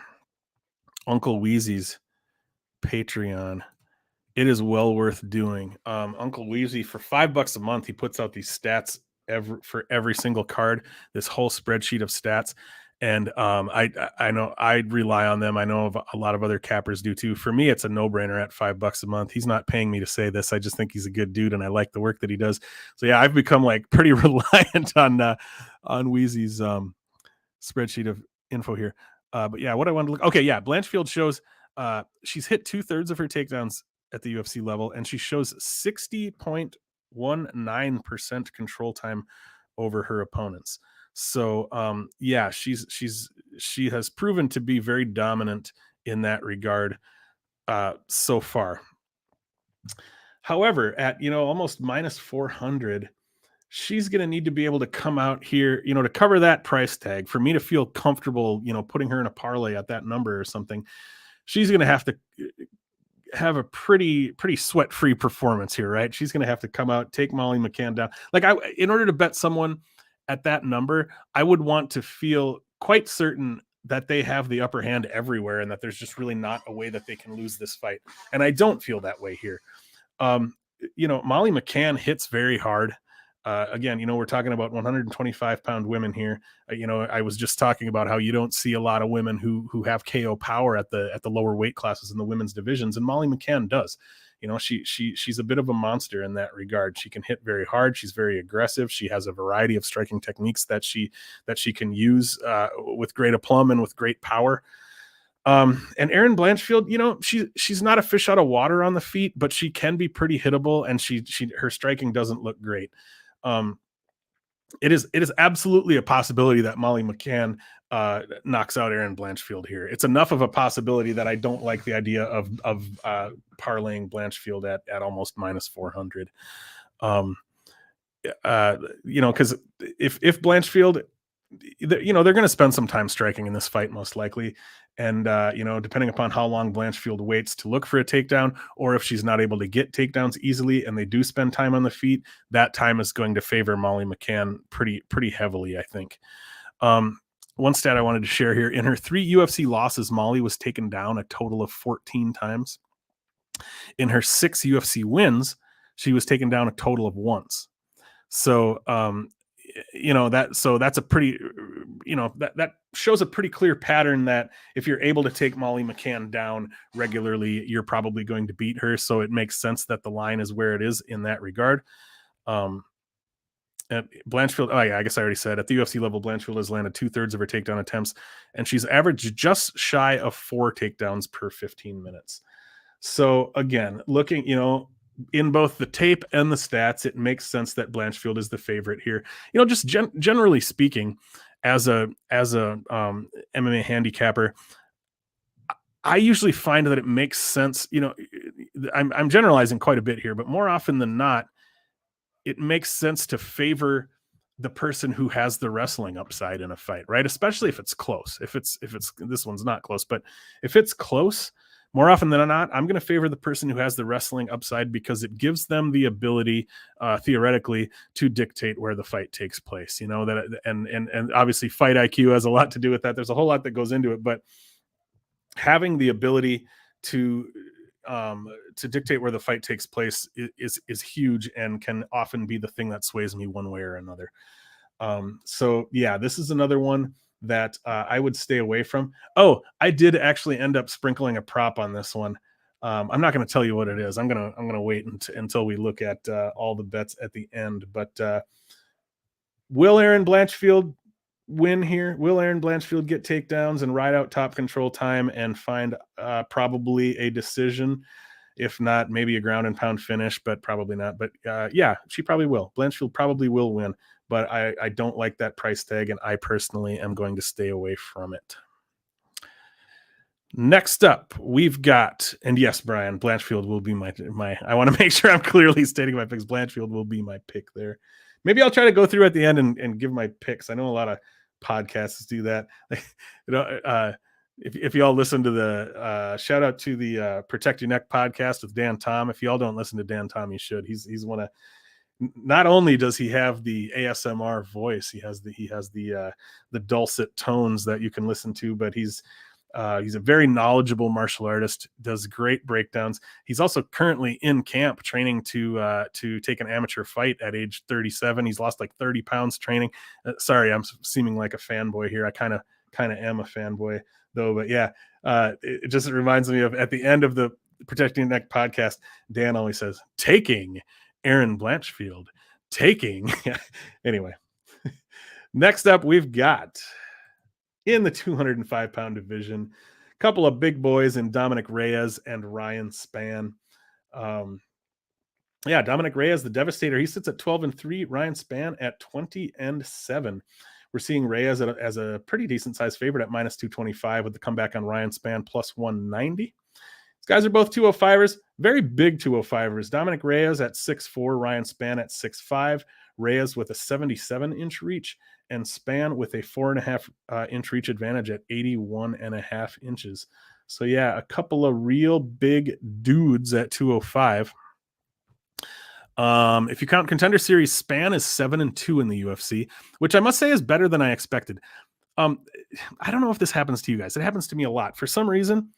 A: Wheezy's Patreon, it is well worth doing. Uncle Wheezy, for $5 a month, he puts out these stats for every single card, this whole spreadsheet of stats. And I know I'd rely on them. I know a lot of other cappers do too. For me, it's a no-brainer at $5 a month. He's not paying me to say this. I just think he's a good dude and I like the work that he does. So yeah, I've become like pretty reliant on Wheezy's spreadsheet of info here. But yeah, what I wanted to look. Okay, yeah, Blanchfield shows she's hit 2/3 of her takedowns at the UFC level, and she shows 60.19% control time over her opponents. So yeah, she has proven to be very dominant in that regard so far. However, at almost minus 400, she's going to need to be able to come out here, to cover that price tag for me to feel comfortable, putting her in a parlay at that number or something. She's going to have to have a pretty sweat-free performance here, right? She's going to have to come out, take Molly McCann down. Like in order to bet someone at that number, I would want to feel quite certain that they have the upper hand everywhere and that there's just really not a way that they can lose this fight. And I don't feel that way here. Molly McCann hits very hard. Again, we're talking about 125-pound women here. I was just talking about how you don't see a lot of women who have KO power at the lower weight classes in the women's divisions, and Molly McCann does. She's a bit of a monster in that regard. She can hit very hard. She's very aggressive. She has a variety of striking techniques that she can use with great aplomb and with great power. And Erin Blanchfield, she's not a fish out of water on the feet, but she can be pretty hittable, and her striking doesn't look great. It is absolutely a possibility that Molly McCann knocks out Erin Blanchfield here. It's enough of a possibility that I don't like the idea of parlaying Blanchfield at almost minus 400. Because if Blanchfield, they're going to spend some time striking in this fight, most likely. And, depending upon how long Blanchfield waits to look for a takedown, or if she's not able to get takedowns easily and they do spend time on the feet, that time is going to favor Molly McCann pretty heavily, I think. One stat I wanted to share here: in her 3 UFC losses, Molly was taken down a total of 14 times. In her 6 UFC wins, she was taken down a total of once. So, that's a pretty, that shows a pretty clear pattern that if you're able to take Molly McCann down regularly, you're probably going to beat her. So it makes sense that the line is where it is in that regard. Blanchfield, I guess I already said, at the UFC level, Blanchfield has landed 2/3 of her takedown attempts, and she's averaged just shy of 4 takedowns per 15 minutes. So again, looking, in both the tape and the stats, it makes sense that Blanchfield is the favorite here. Just generally speaking, as a MMA handicapper, I usually find that it makes sense. I'm generalizing quite a bit here, but more often than not, it makes sense to favor the person who has the wrestling upside in a fight, right? Especially if it's close. If it's this one's not close, but if it's close, more often than not, I'm going to favor the person who has the wrestling upside because it gives them the ability, theoretically, to dictate where the fight takes place. And obviously, fight IQ has a lot to do with that. There's a whole lot that goes into it, but having the ability to dictate where the fight takes place is huge and can often be the thing that sways me one way or another. So yeah, this is another one that I would stay away from. Oh, I did actually end up sprinkling a prop on this one. I'm not going to tell you what it is. I'm gonna wait until we look at all the bets at the end. But will Erin Blanchfield win here? Will Erin Blanchfield get takedowns and ride out top control time and find probably a decision? If not, maybe a ground and pound finish, but probably not. But yeah, she probably will. Blanchfield probably will win. But I don't like that price tag, and I personally am going to stay away from it. Next up, we've got, and yes, Brian, Blanchfield will be my. I want to make sure I'm clearly stating my picks. Blanchfield will be my pick there. Maybe I'll try to go through at the end and give my picks. I know a lot of podcasts do that. If y'all listen to the shout out to the Protect Your Neck podcast with Dan Tom. If y'all don't listen to Dan Tom, you should. He's one of. Not only does he have the ASMR voice, he has the dulcet tones that you can listen to, but he's a very knowledgeable martial artist, does great breakdowns. He's also currently in camp training to take an amateur fight at age 37. He's lost like 30 pounds training. Sorry, I'm seeming like a fanboy here. I kind of kind of am a fanboy though. But yeah, it just reminds me of at the end of the Protecting Neck podcast, Dan always says, taking Aaron Blanchfield, taking. Anyway, next up, we've got in the 205-pound division, a couple of big boys in Dominic Reyes and Ryan Spann. Dominic Reyes, the Devastator, he sits at 12-3. Ryan Spann at 20-7. We're seeing Reyes as a pretty decent sized favorite at -225 with the comeback on Ryan Spann +190. These guys are both 205ers, very big 205ers. Dominic Reyes at 6'4", Ryan Spann at 6'5". Reyes with a 77-inch reach, and Spann with a 4.5 inch reach advantage at 81.5 inches. So yeah, a couple of real big dudes at 205. If you count Contender Series, Spann is 7-2 in the UFC, which I must say is better than I expected. I don't know if this happens to you guys. It happens to me a lot for some reason.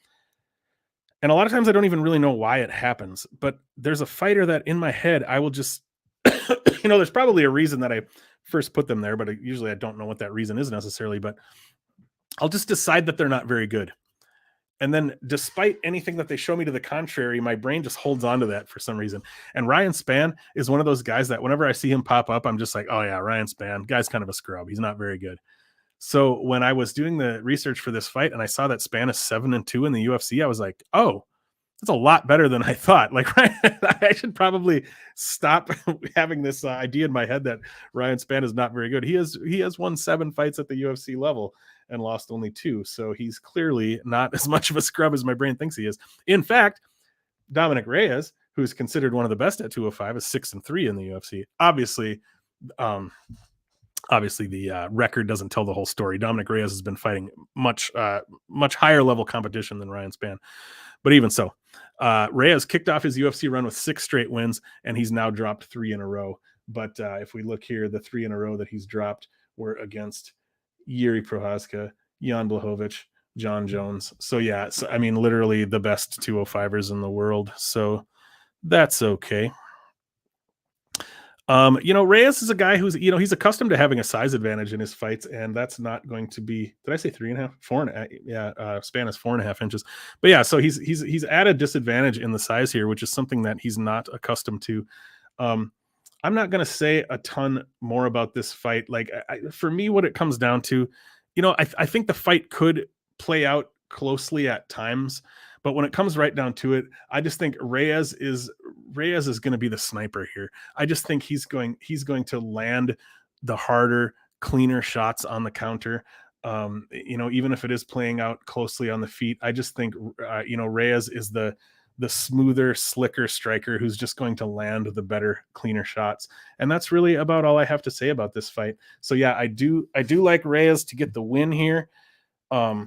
A: And a lot of times I don't even really know why it happens, but there's a fighter that in my head, I will just, there's probably a reason that I first put them there, but usually I don't know what that reason is necessarily, but I'll just decide that they're not very good. And then despite anything that they show me to the contrary, my brain just holds on to that for some reason. And Ryan Spann is one of those guys that whenever I see him pop up, I'm just like, oh yeah, Ryan Spann, guy's kind of a scrub. He's not very good. So when I was doing the research for this fight and I saw that Spann is 7-2 in the UFC, I was like, oh, that's a lot better than I thought. Like, I should probably stop having this idea in my head that Ryan Spann is not very good. He has won 7 fights at the UFC level and lost only 2. So he's clearly not as much of a scrub as my brain thinks he is. In fact, Dominic Reyes, who's considered one of the best at 205, is 6-3 in the UFC. Obviously, the record doesn't tell the whole story. Dominic Reyes has been fighting much higher level competition than Ryan Spann. But even so, Reyes kicked off his UFC run with 6 straight wins, and he's now dropped 3 in a row. But if we look here, the 3 in a row that he's dropped were against Jiří Procházka, Jan Blachowicz, John Jones. So yeah, I mean, literally the best 205ers in the world. So that's okay. Reyes is a guy who's, he's accustomed to having a size advantage in his fights, and that's not going to be, did I say 3.5? 4.5? Yeah. Spann is 4.5 inches, but yeah, so he's at a disadvantage in the size here, which is something that he's not accustomed to. I'm not going to say a ton more about this fight. Like for me, what it comes down to, I think the fight could play out closely at times, but when it comes right down to it, I just think Reyes is going to be the sniper here. I just think he's going to land the harder, cleaner shots on the counter. Even if it is playing out closely on the feet, I just think, Reyes is the smoother, slicker striker who's just going to land the better, cleaner shots. And that's really about all I have to say about this fight. So yeah, I do like Reyes to get the win here. I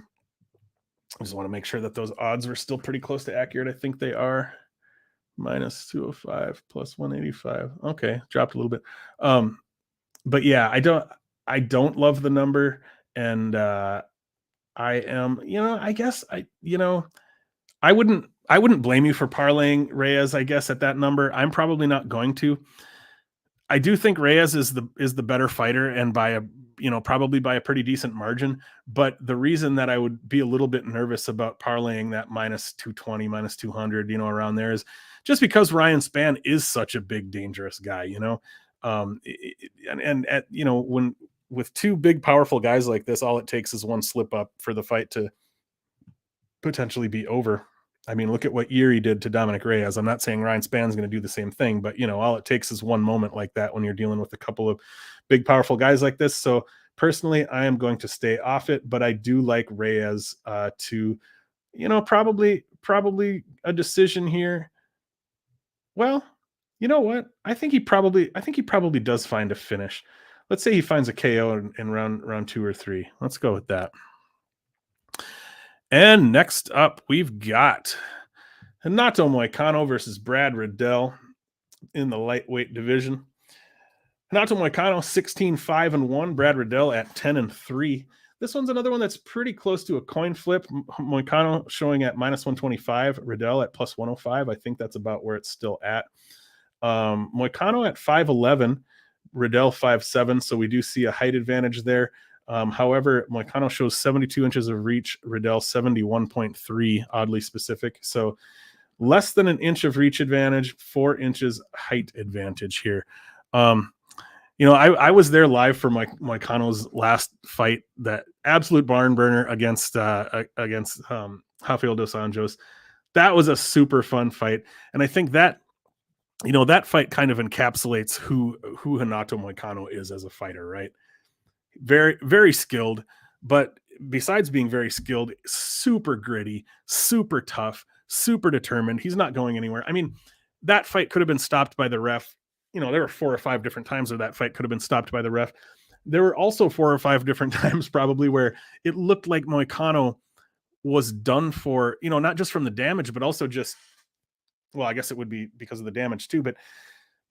A: just want to make sure that those odds were still pretty close to accurate. I think they are. -205 +185. Okay, dropped a little bit. But yeah, I don't love the number, and I am, I guess I wouldn't blame you for parlaying Reyes, I guess, at that number. I'm probably not going to. I do think Reyes is the better fighter, and probably by a pretty decent margin. But the reason that I would be a little bit nervous about parlaying that -220, -200, around there is just because Ryan Spann is such a big, dangerous guy, when with 2 big, powerful guys like this, all it takes is one slip up for the fight to potentially be over. I mean, look at what Jiří did to Dominic Reyes. I'm not saying Ryan Spann's going to do the same thing, but all it takes is one moment like that when you're dealing with a couple of big, powerful guys like this. So personally, I am going to stay off it, but I do like Reyes to, probably a decision here. Well, you know what? I think he probably does find a finish. Let's say he finds a KO in round 2 or 3. Let's go with that. And next up, we've got Renato Moicano versus Brad Riddell in the lightweight division. Renato Moicano 16-5-1, Brad Riddell at 10-3. This one's another one that's pretty close to a coin flip. Moicano showing at -125, Riddell at +105. I think that's about where it's still at. Moicano at 5'11", Riddell 5'7", so we do see a height advantage there. However, Moicano shows 72 inches of reach, Riddell 71.3, oddly specific. So less than an inch of reach advantage, 4 inches height advantage here. I was there live for Moicano's last fight, that absolute barn burner against Rafael dos Anjos. That was a super fun fight, and I think that that fight kind of encapsulates who Renato Moicano is as a fighter, right? Very, very skilled, but besides being very skilled, super gritty, super tough, super determined. He's not going anywhere. I mean, that fight could have been stopped by the ref. There were 4 or 5 different times where that fight could have been stopped by the ref. There were also 4 or 5 different times probably where it looked like Moicano was done for, not just from the damage, but also just, well, I guess it would be because of the damage too, but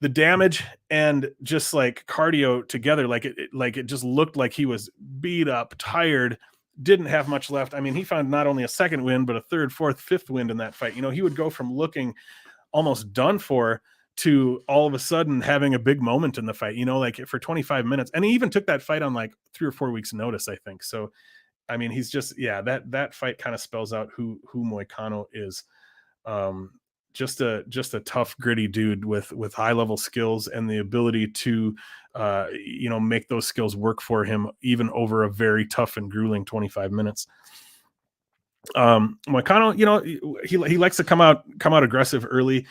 A: the damage and just like cardio together, like it just looked like he was beat up, tired, didn't have much left. I mean, he found not only a second win, but a third, fourth, fifth win in that fight. He would go from looking almost done for to all of a sudden having a big moment in the fight, like for 25 minutes. And he even took that fight on like 3 or 4 weeks notice, I think. So, I mean, he's just, that fight kind of spells out who Moicano is. Just a tough, gritty dude with high level skills and the ability to, make those skills work for him, even over a very tough and grueling 25 minutes. Moicano, he likes to come out aggressive early.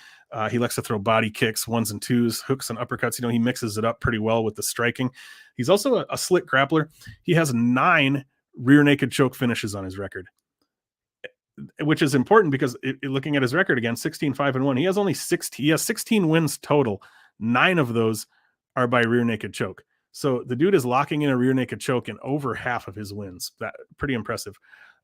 A: He likes to throw body kicks, 1s and 2s, hooks and uppercuts. He mixes it up pretty well with the striking. He's also a slick grappler. He has 9 rear naked choke finishes on his record, which is important because looking at his record again, 16-5-1, he has only 16. He has 16 wins total. 9 of those are by rear naked choke. So the dude is locking in a rear naked choke in over half of his wins. That pretty impressive.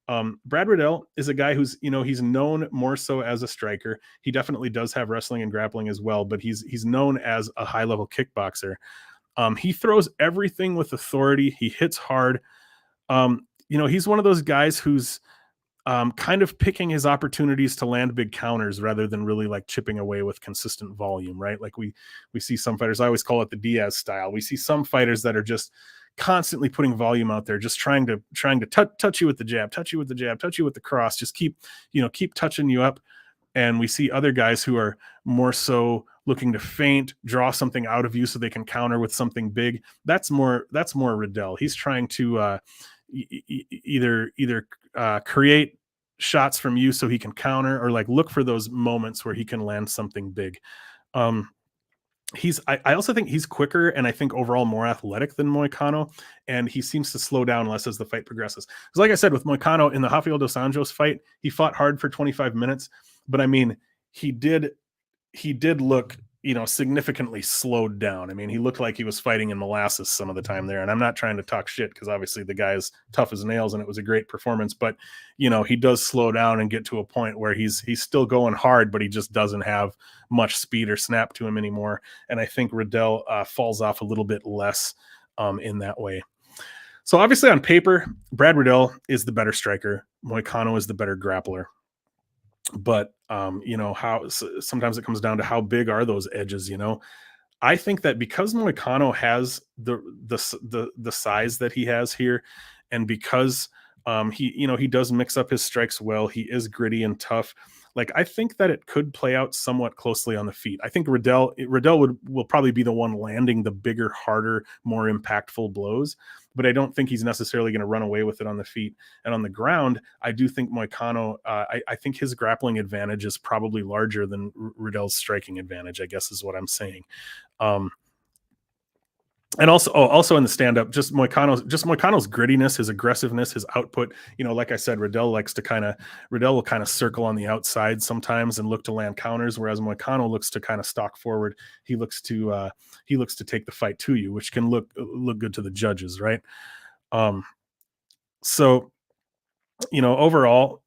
A: Brad Riddell is a guy who's, he's known more so as a striker. He definitely does have wrestling and grappling as well, but he's known as a high level kickboxer. He throws everything with authority. He hits hard. He's one of those guys who's kind of picking his opportunities to land big counters rather than really like chipping away with consistent volume, right? Like we see some fighters, I always call it the Diaz style. We see some fighters that are just constantly putting volume out there, just trying to touch you with the jab, touch you with the jab, touch you with the cross, just keep touching you up. And we see other guys who are more so looking to feint, draw something out of you so they can counter with something big. That's more Riddell. He's trying to either create shots from you so he can counter, or like look for those moments where he can land something big. I also think he's quicker, and I think overall more athletic than Moicano, and he seems to slow down less as the fight progresses. Because like I said, with Moicano in the Rafael dos Anjos fight, he fought hard for 25 minutes, but I mean, he did look, significantly slowed down. I mean, he looked like he was fighting in molasses some of the time there, and I'm not trying to talk shit because obviously the guy is tough as nails and it was a great performance, but he does slow down and get to a point where he's still going hard, but he just doesn't have much speed or snap to him anymore. And I think Riddell falls off a little bit less in that way. So obviously on paper, Brad Riddell is the better striker. Moicano is the better grappler. But how sometimes it comes down to how big are those edges. I think that because Moicano has the size that he has here, and because he does mix up his strikes well, he is gritty and tough. Like, I think that it could play out somewhat closely on the feet. I think Riddell will probably be the one landing the bigger, harder, more impactful blows, but I don't think he's necessarily going to run away with it on the feet. And on the ground, I do think Moicano, I think his grappling advantage is probably larger than Riddell's striking advantage, I guess is what I'm saying. And also in the stand-up, just Moicano's grittiness, his aggressiveness, his output. Like I said, Riddell will kind of circle on the outside sometimes and look to land counters, whereas Moicano looks to kind of stalk forward. He looks to take the fight to you, which can look good to the judges, right? So overall,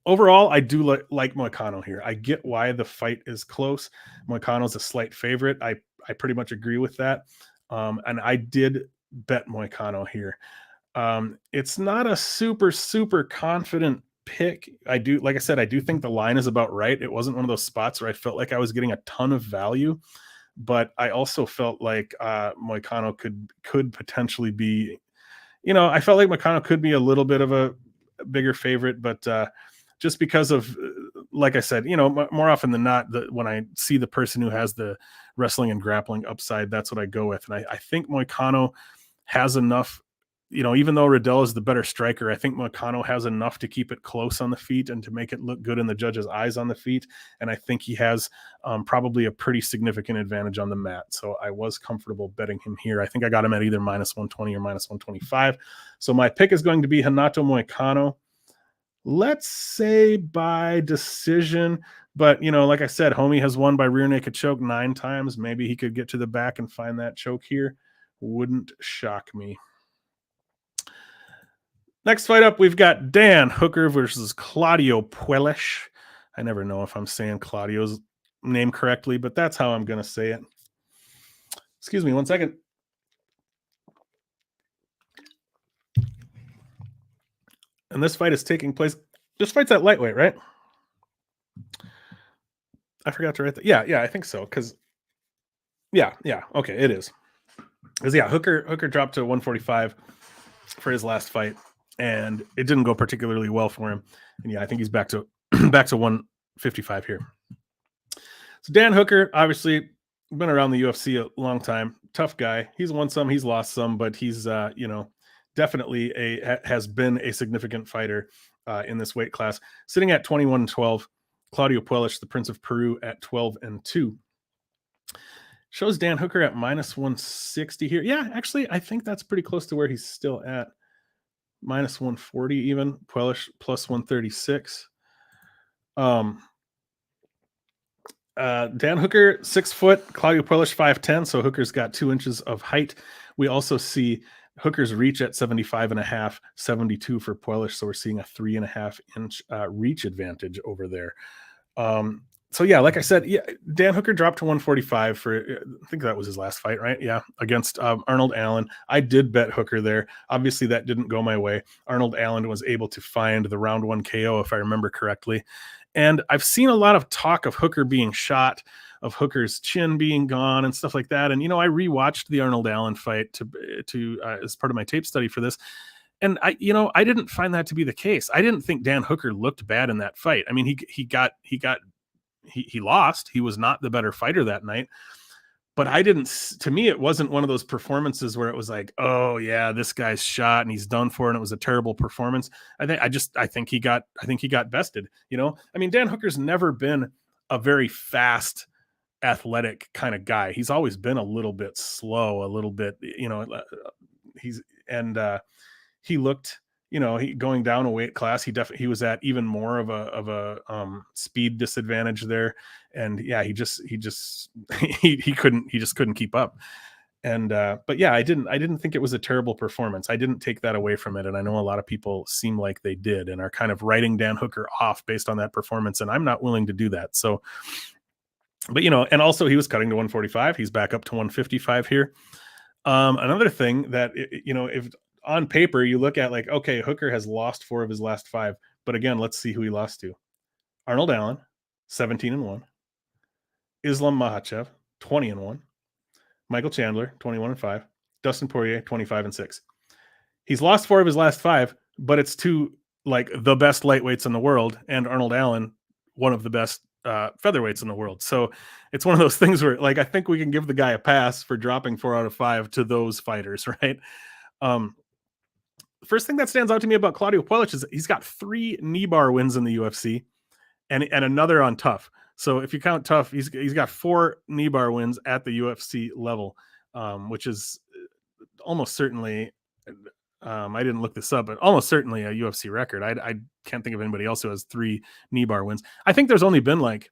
A: I do like Moicano here. I get why the fight is close. Moicano's a slight favorite. I pretty much agree with that. And I did bet Moicano here. It's not a super, super confident pick. I do think the line is about right. It wasn't one of those spots where I felt like I was getting a ton of value, but I also felt like Moicano could potentially be, I felt like Moicano could be a little bit of a bigger favorite, but just because of, like I said, more often than not, when I see the person who has the wrestling and grappling upside, that's what I go with. And I think Moicano has enough, even though Riddell is the better striker, I think Moicano has enough to keep it close on the feet and to make it look good in the judge's eyes on the feet. And I think he has probably a pretty significant advantage on the mat. So I was comfortable betting him here. I think I got him at either -120 or -125. So my pick is going to be Renato Moicano. Let's say by decision, but like I said, homie has won by rear naked choke 9 times. Maybe he could get to the back and find that choke here. Wouldn't shock me. Next fight up, we've got Dan Hooker versus Claudio Puelles. I never know if I'm saying Claudio's name correctly, but that's how I'm going to say it. Excuse me 1 second. And this fight is taking place. This fight's at lightweight, right? I forgot to write that. Yeah, I think so. Because, yeah, okay, it is. Because Hooker dropped to 145 for his last fight, and it didn't go particularly well for him. And I think he's back to 155 here. So Dan Hooker, obviously, been around the UFC a long time. Tough guy. He's won some, he's lost some, but he's definitely has been a significant fighter in this weight class. Sitting at 21-12. Claudio Puelles, the Prince of Peru, at 12-2. Shows Dan Hooker at -160 here. Yeah, actually, I think that's pretty close to where he's still at. -140 even. Puelles +136. Dan Hooker, 6 foot. Claudio Puelles, 5'10". So Hooker's got 2 inches of height. We also see Hooker's reach at 75.5, 72 for Puelles. So we're seeing a 3.5 inch reach advantage over there. So like I said, Dan Hooker dropped to 145 for, I think that was his last fight, right? Yeah, against Arnold Allen. I did bet Hooker there. Obviously, that didn't go my way. Arnold Allen was able to find the round 1 KO, if I remember correctly. And I've seen a lot of talk of Hooker being shot, of Hooker's chin being gone and stuff like that. And, I rewatched the Arnold Allen fight to as part of my tape study for this. And I didn't find that to be the case. I didn't think Dan Hooker looked bad in that fight. I mean, he lost. He was not the better fighter that night. But to me, it wasn't one of those performances where it was like, oh yeah, this guy's shot and he's done for, and it was a terrible performance. I think he got bested. I mean, Dan Hooker's never been a very fast, athletic kind of guy. He's always been a little bit slow, a little bit, he looked, going down a weight class, he was at even more of a speed disadvantage there. And he just couldn't keep up. And but I didn't think it was a terrible performance. I didn't take that away from it. And I know a lot of people seem like they did and are kind of writing Dan Hooker off based on that performance. And I'm not willing to do that. So, but and also he was cutting to 145. He's back up to 155 here. Another thing that, if on paper you look at like, okay, Hooker has lost 4 of his last 5, but again, let's see who he lost to. Arnold Allen, 17-1. Islam Makhachev, 20-1. Michael Chandler, 21-5. Dustin Poirier, 25-6. He's lost 4 of his last 5, but it's to like the best lightweights in the world, and Arnold Allen, one of the best featherweights in the world. So it's one of those things where, like, I think we can give the guy a pass for dropping 4 out of 5 to those fighters, right? First thing that stands out to me about Claudio Puelles is he's got 3 knee bar wins in the UFC and another on tough. So if you count tough, he's got 4 knee bar wins at the UFC level, which is almost certainly, I didn't look this up, but almost certainly a UFC record. I can't think of anybody else who has 3 knee bar wins. I think there's only been like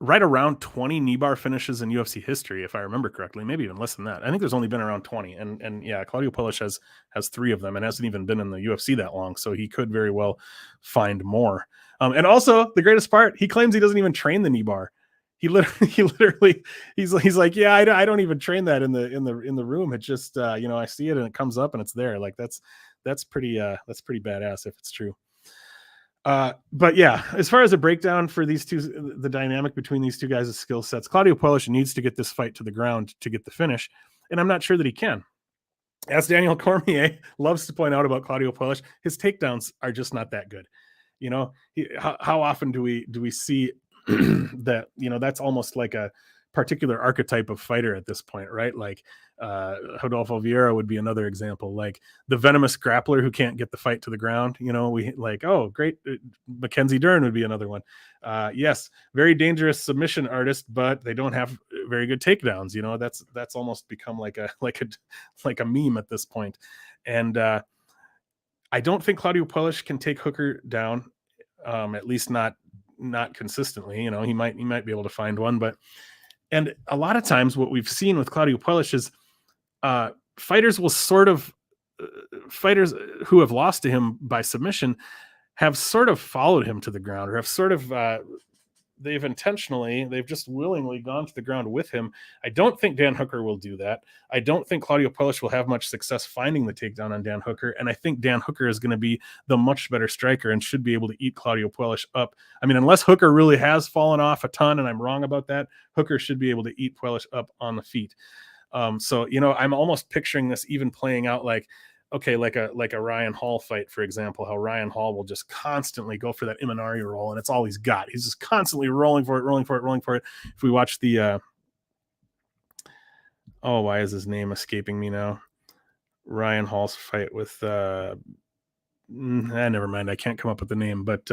A: right around 20 knee bar finishes in UFC history, if I remember correctly, maybe even less than that. I think there's only been around 20. And Claudio Puelles has 3 of them and hasn't even been in the UFC that long. So he could very well find more. And also the greatest part, he claims he doesn't even train the knee bar. He literally, he's like, yeah, I don't even train that in the room. It just, I see it and it comes up and it's there. Like that's pretty badass if it's true. But yeah, as far as a breakdown for these two, the dynamic between these two guys' skill sets, Claudio Puelles needs to get this fight to the ground to get the finish. and I'm not sure that he can. As Daniel Cormier loves to point out about Claudio Puelles, his takedowns are just not that good. How often do we see that? That's almost like a particular archetype of fighter at this point, right? Like Rodolfo Vieira would be another example, like the venomous grappler who can't get the fight to the ground. We like, oh, great. Mackenzie Dern would be another one. Yes, very dangerous submission artist, but they don't have very good takedowns. That's almost become like a meme at this point. And I don't think Claudio Puelles can take Hooker down, at least not consistently. He might be able to find one, and a lot of times what we've seen with Claudio Puelles is fighters who have lost to him by submission have sort of followed him to the ground, or have sort of they've just willingly gone to the ground with him. I don't think Dan Hooker will do that. I don't think Claudio Puelles will have much success finding the takedown on Dan Hooker. And I think Dan Hooker is going to be the much better striker and should be able to eat Claudio Puelles up. I mean, unless Hooker really has fallen off a ton, and I'm wrong about that, Hooker should be able to eat Puelles up on the feet. So, I'm almost picturing this even playing out like a Ryan Hall fight, for example, how Ryan Hall will just constantly go for that Imanari roll, and it's all he's got. He's just constantly rolling for it. If we watch the why is his name escaping me now? Ryan Hall's fight with never mind, I can't come up with the name, but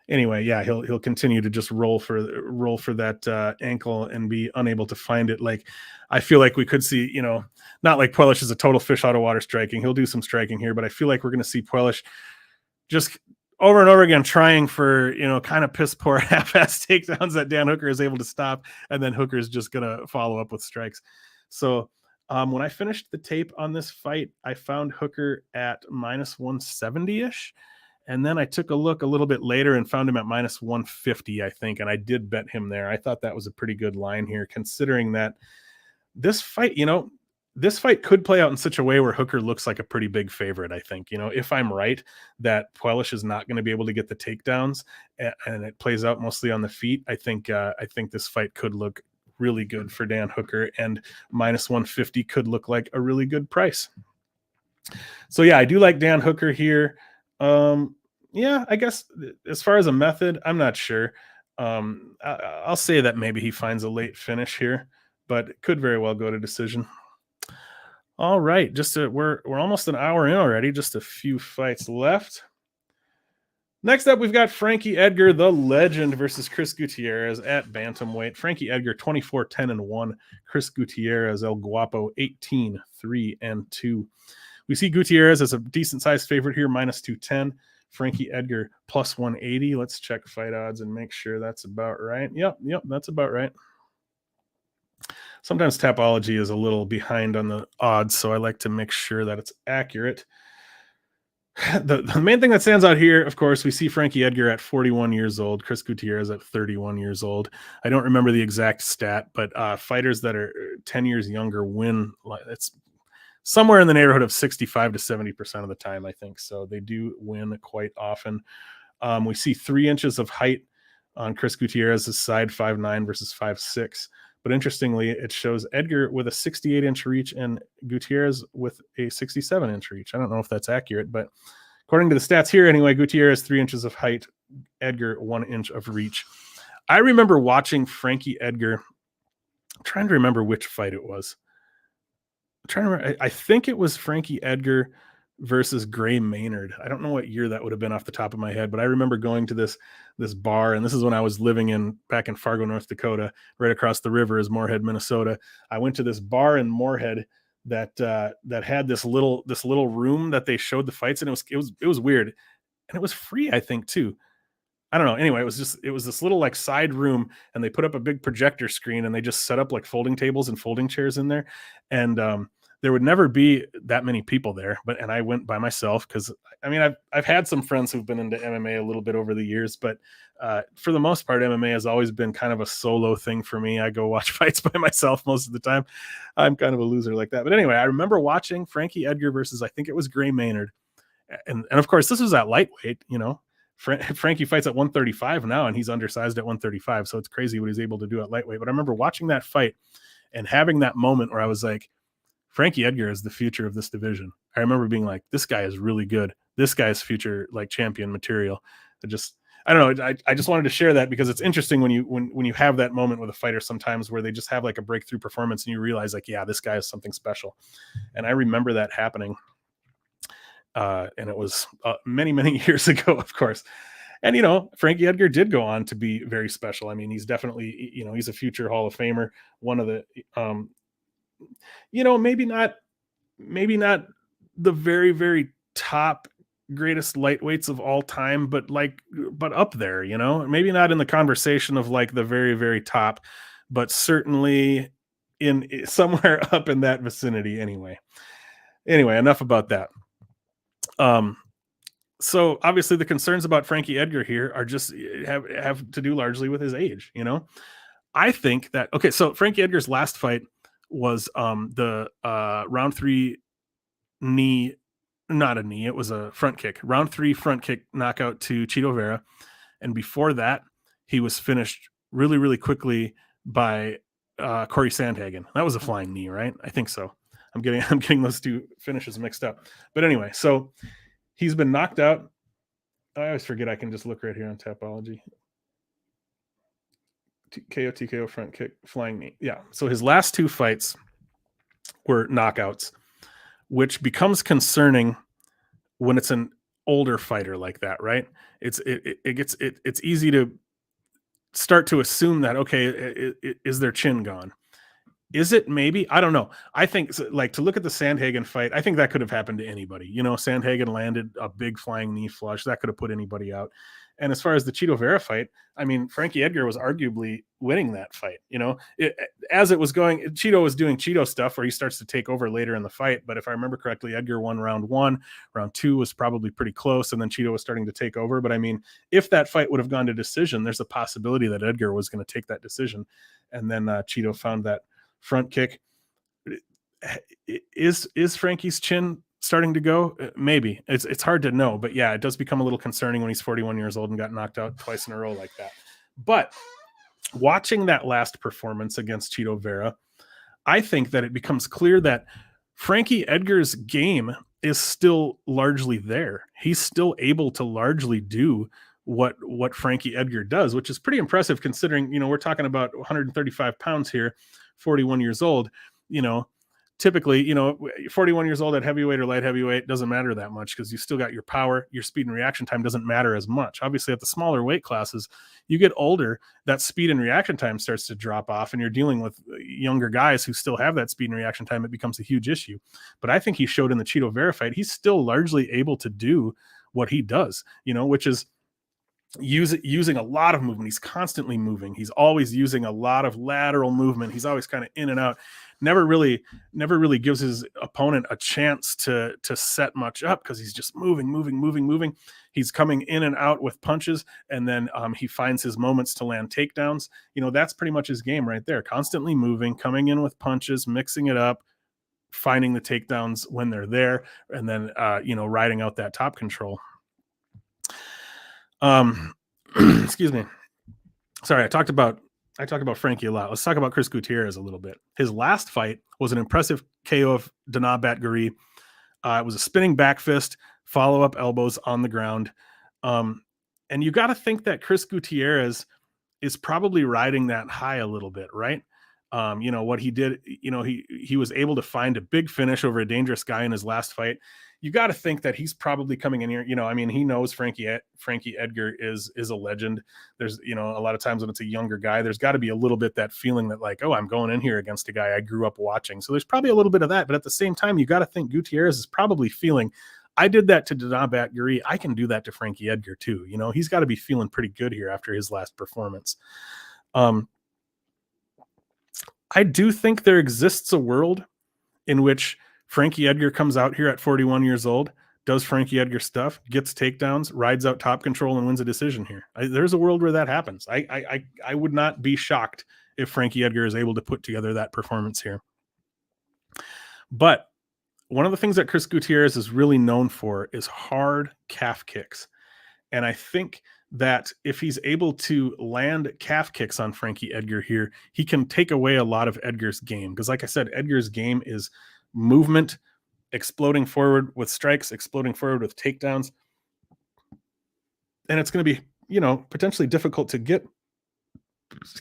A: anyway, yeah, he'll continue to just roll for that ankle and be unable to find it. Like, I feel like we could see, not like Puelles is a total fish out of water striking. He'll do some striking here, but I feel like we're going to see Puelles just over and over again trying for, kind of piss poor half-ass takedowns that Dan Hooker is able to stop, and then Hooker's just going to follow up with strikes. So when I finished the tape on this fight, I found Hooker at minus 170-ish. And then I took a look a little bit later and found him at minus 150, I think. And I did bet him there. I thought that was a pretty good line here, considering that this fight could play out in such a way where Hooker looks like a pretty big favorite, I think. If I'm right that Puelles is not going to be able to get the takedowns and it plays out mostly on the feet, I think this fight could look really good for Dan Hooker, and minus 150 could look like a really good price. So yeah, I do like Dan Hooker here. Yeah, I guess as far as a method, I'm not sure. I'll say that maybe he finds a late finish here, but it could very well go to decision. All right, we're almost an hour in already. Just a few fights left. Next up, we've got Frankie Edgar, the legend, versus Chris Gutierrez at bantamweight. Frankie Edgar 24-10-1. Chris Gutierrez, El Guapo 18-3-2. We see Gutierrez as a decent-sized favorite here, minus 210. Frankie Edgar, plus 180. Let's check fight odds and make sure that's about right. Yep, that's about right. Sometimes Tapology is a little behind on the odds, so I like to make sure that it's accurate. The main thing that stands out here, of course, we see Frankie Edgar at 41 years old, Chris Gutierrez at 31 years old. I don't remember the exact stat, but fighters that are 10 years younger win. It's somewhere in the neighborhood of 65 to 70% of the time, I think. So they do win quite often. We see 3 inches of height on Chris Gutierrez's side, 5'9" versus 5'6". But interestingly, it shows Edgar with a 68-inch reach and Gutierrez with a 67-inch reach. I don't know if that's accurate, but according to the stats here, anyway, Gutierrez 3 inches of height, Edgar 1 inch of reach. I remember watching Frankie Edgar. I'm trying to remember which fight it was. I think it was Frankie Edgar versus Gray Maynard. I don't know what year that would have been off the top of my head, but I remember going to this bar, and this is when I was living back in Fargo, North Dakota. Right across the river is Moorhead, Minnesota. I went to this bar in Moorhead that had this little room that they showed the fights, and it was weird, and it was free, I think, too. I don't know. Anyway, it was this little like side room, and they put up a big projector screen, and they just set up like folding tables and folding chairs in there. And there would never be that many people there, and I went by myself because I mean, I've had some friends who've been into MMA a little bit over the years, but for the most part, MMA has always been kind of a solo thing for me. I go watch fights by myself most of the time. I'm kind of a loser like that. But anyway, I remember watching Frankie Edgar versus, I think it was Gray Maynard. And of course, this was at lightweight, Frankie fights at 135 now, and he's undersized at 135. So it's crazy what he's able to do at lightweight. But I remember watching that fight and having that moment where I was like, Frankie Edgar is the future of this division. I remember being like, this guy is really good. This guy's future like champion material. I don't know. I just wanted to share that because it's interesting when you have that moment with a fighter sometimes where they just have like a breakthrough performance and you realize like, yeah, this guy is something special. And I remember that happening. And it was many, many years ago, of course. And, Frankie Edgar did go on to be very special. I mean, he's definitely, he's a future Hall of Famer. One of the, maybe not the very, very top greatest lightweights of all time, but up there, maybe not in the conversation of like the very, very top, but certainly in somewhere up in that vicinity anyway, enough about that. So obviously the concerns about Frankie Edgar here are just have to do largely with his age. I think that, okay, so Frankie Edgar's last fight was the round 3 knee, not a knee, it was a front kick, round 3 front kick knockout to Chito Vera. And before that, he was finished really, really quickly by Corey Sandhagen. That was a flying knee, right? I think so. I'm getting those two finishes mixed up. But anyway, so he's been knocked out. I always forget I can just look right here on Tapology. KO, TKO, front kick, flying knee. Yeah. So his last 2 fights were knockouts, which becomes concerning when it's an older fighter like that, right? It's easy to start to assume that, okay, is their chin gone? Is it maybe? I don't know. I think like to look at the Sandhagen fight, I think that could have happened to anybody. Sandhagen landed a big flying knee flush that could have put anybody out. And as far as the Chito Vera fight, I mean, Frankie Edgar was arguably winning that fight. As it was going, Chito was doing Chito stuff where he starts to take over later in the fight. But if I remember correctly, Edgar won round 1, round 2 was probably pretty close, and then Chito was starting to take over. But I mean, if that fight would have gone to decision, there's a possibility that Edgar was going to take that decision. And then Chito found that front kick. Is Frankie's chin starting to go? Maybe. It's hard to know, but yeah, it does become a little concerning when he's 41 years old and got knocked out twice in a row like that. But watching that last performance against Chito Vera, I think that it becomes clear that Frankie Edgar's game is still largely there. He's still able to largely do what Frankie Edgar does, which is pretty impressive considering, we're talking about 135 pounds here, 41 years old. Typically, 41 years old at heavyweight or light heavyweight doesn't matter that much because you still got your power, your speed and reaction time doesn't matter as much. Obviously, at the smaller weight classes, you get older, that speed and reaction time starts to drop off, and you're dealing with younger guys who still have that speed and reaction time. It becomes a huge issue. But I think he showed in the Chito Vera fight, he's still largely able to do what he does, which is using a lot of movement. He's constantly moving. He's always using a lot of lateral movement. He's always kind of in and out. Never really gives his opponent a chance to set much up because he's just moving. He's coming in and out with punches, and then he finds his moments to land takedowns. That's pretty much his game right there. Constantly moving, coming in with punches, mixing it up, finding the takedowns when they're there, and then riding out that top control. Excuse me. Sorry, I talked about Frankie a lot. Let's talk about Chris Gutierrez a little bit. His last fight was an impressive KO of Dana Batgari. It was a spinning back fist, follow-up elbows on the ground. And you got to think that Chris Gutierrez is probably riding that high a little bit, right? What he did, he was able to find a big finish over a dangerous guy in his last fight. You got to think that he's probably coming in here. He knows Frankie Edgar is a legend. There's, a lot of times when it's a younger guy, there's got to be a little bit that feeling that like, oh, I'm going in here against a guy I grew up watching. So there's probably a little bit of that. But at the same time, you got to think Gutierrez is probably feeling, I did that to Dana Batgari, I can do that to Frankie Edgar too. He's got to be feeling pretty good here after his last performance. I do think there exists a world in which Frankie Edgar comes out here at 41 years old, does Frankie Edgar stuff, gets takedowns, rides out top control, and wins a decision here. There's a world where that happens. I would not be shocked if Frankie Edgar is able to put together that performance here. But one of the things that Chris Gutierrez is really known for is hard calf kicks. And I think that if he's able to land calf kicks on Frankie Edgar here, he can take away a lot of Edgar's game. Because like I said, Edgar's game is movement, exploding forward with strikes, exploding forward with takedowns. And it's going to be, potentially difficult to get,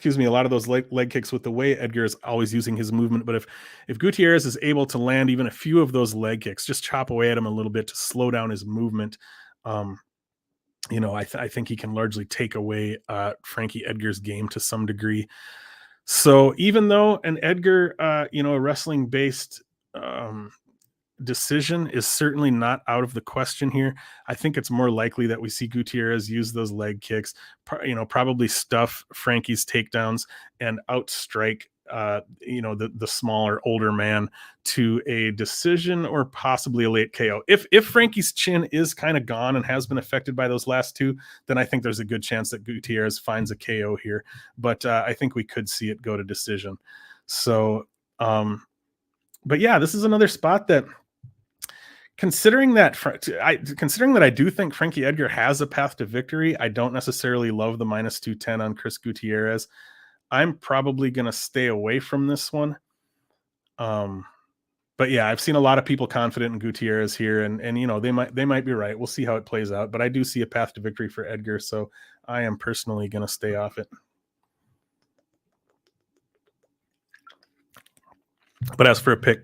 A: a lot of those leg kicks with the way Edgar is always using his movement. But if Gutierrez is able to land even a few of those leg kicks, just chop away at him a little bit to slow down his movement, I think he can largely take away Frankie Edgar's game to some degree. So even though an Edgar, a wrestling-based decision is certainly not out of the question here, I think it's more likely that we see Gutierrez use those leg kicks, probably stuff Frankie's takedowns and outstrike the smaller, older man to a decision or possibly a late KO. If Frankie's chin is kind of gone and has been affected by those last two, then I think there's a good chance that Gutierrez finds a KO here. But I think we could see it go to decision. So, but yeah, this is another spot that, considering that I do think Frankie Edgar has a path to victory, I don't necessarily love the -210 on Chris Gutierrez. I'm probably going to stay away from this one. But yeah, I've seen a lot of people confident in Gutierrez here, and they might be right. We'll see how it plays out, but I do see a path to victory for Edgar, so I am personally going to stay off it. But as for a pick,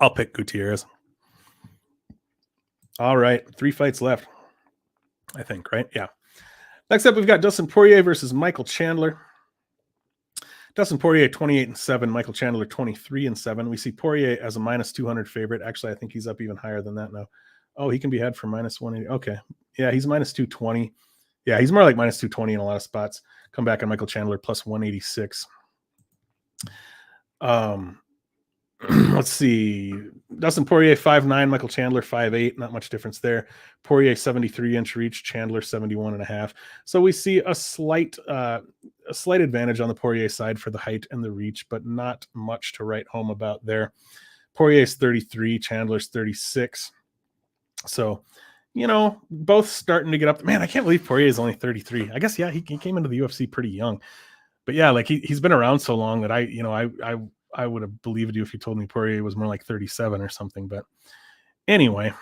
A: I'll pick Gutierrez. All right, 3 fights left, I think, right? Yeah. Next up, we've got Dustin Poirier versus Michael Chandler. Dustin Poirier 28-7, Michael Chandler 23-7. We see Poirier as a -200 favorite. Actually, I think he's up even higher than that now. Oh, he can be had for -180. Okay. Yeah, he's -220. Yeah, he's more like -220 in a lot of spots. Come back on Michael Chandler +186. Let's see. Dustin Poirier 5'9", Michael Chandler 5'8". Not much difference there. Poirier 73-inch reach, Chandler 71.5. So we see a slight advantage on the Poirier side for the height and the reach, but not much to write home about there. Poirier's 33, Chandler's 36. So, both starting to get up. Man, I can't believe Poirier is only 33. I guess, yeah, he came into the UFC pretty young. But yeah, like he's been around so long that I would have believed you if you told me Poirier was more like 37 or something. But anyway,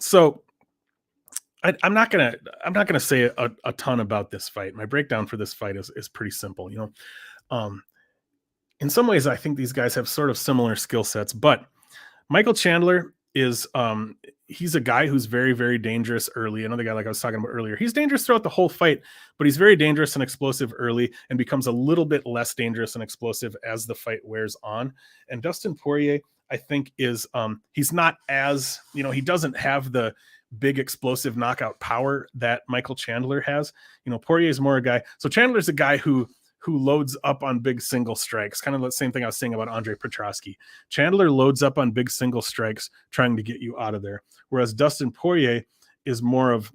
A: so I'm not gonna say a ton about this fight. My breakdown for this fight is pretty simple. In some ways, I think these guys have sort of similar skill sets, but Michael Chandler is he's a guy who's very, very dangerous early. Another guy like I was talking about earlier. He's dangerous throughout the whole fight, but he's very dangerous and explosive early and becomes a little bit less dangerous and explosive as the fight wears on. And Dustin Poirier, I think, is he's not as, he doesn't have the big explosive knockout power that Michael Chandler has. Poirier is more a guy. So Chandler's a guy who loads up on big single strikes, kind of the same thing I was saying about Andre Petroski. Chandler loads up on big single strikes trying to get you out of there, whereas Dustin Poirier is more of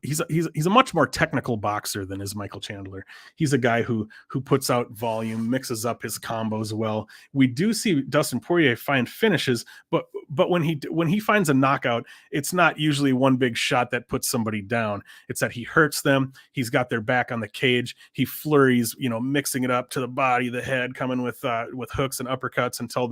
A: he's a much more technical boxer than is Michael Chandler. He's a guy who puts out volume, mixes up his combos well. We do see Dustin Poirier find finishes, but when he finds a knockout, it's not usually one big shot that puts somebody down. It's that he hurts them. He's got their back on the cage. He flurries, mixing it up to the body, the head, coming with hooks and uppercuts until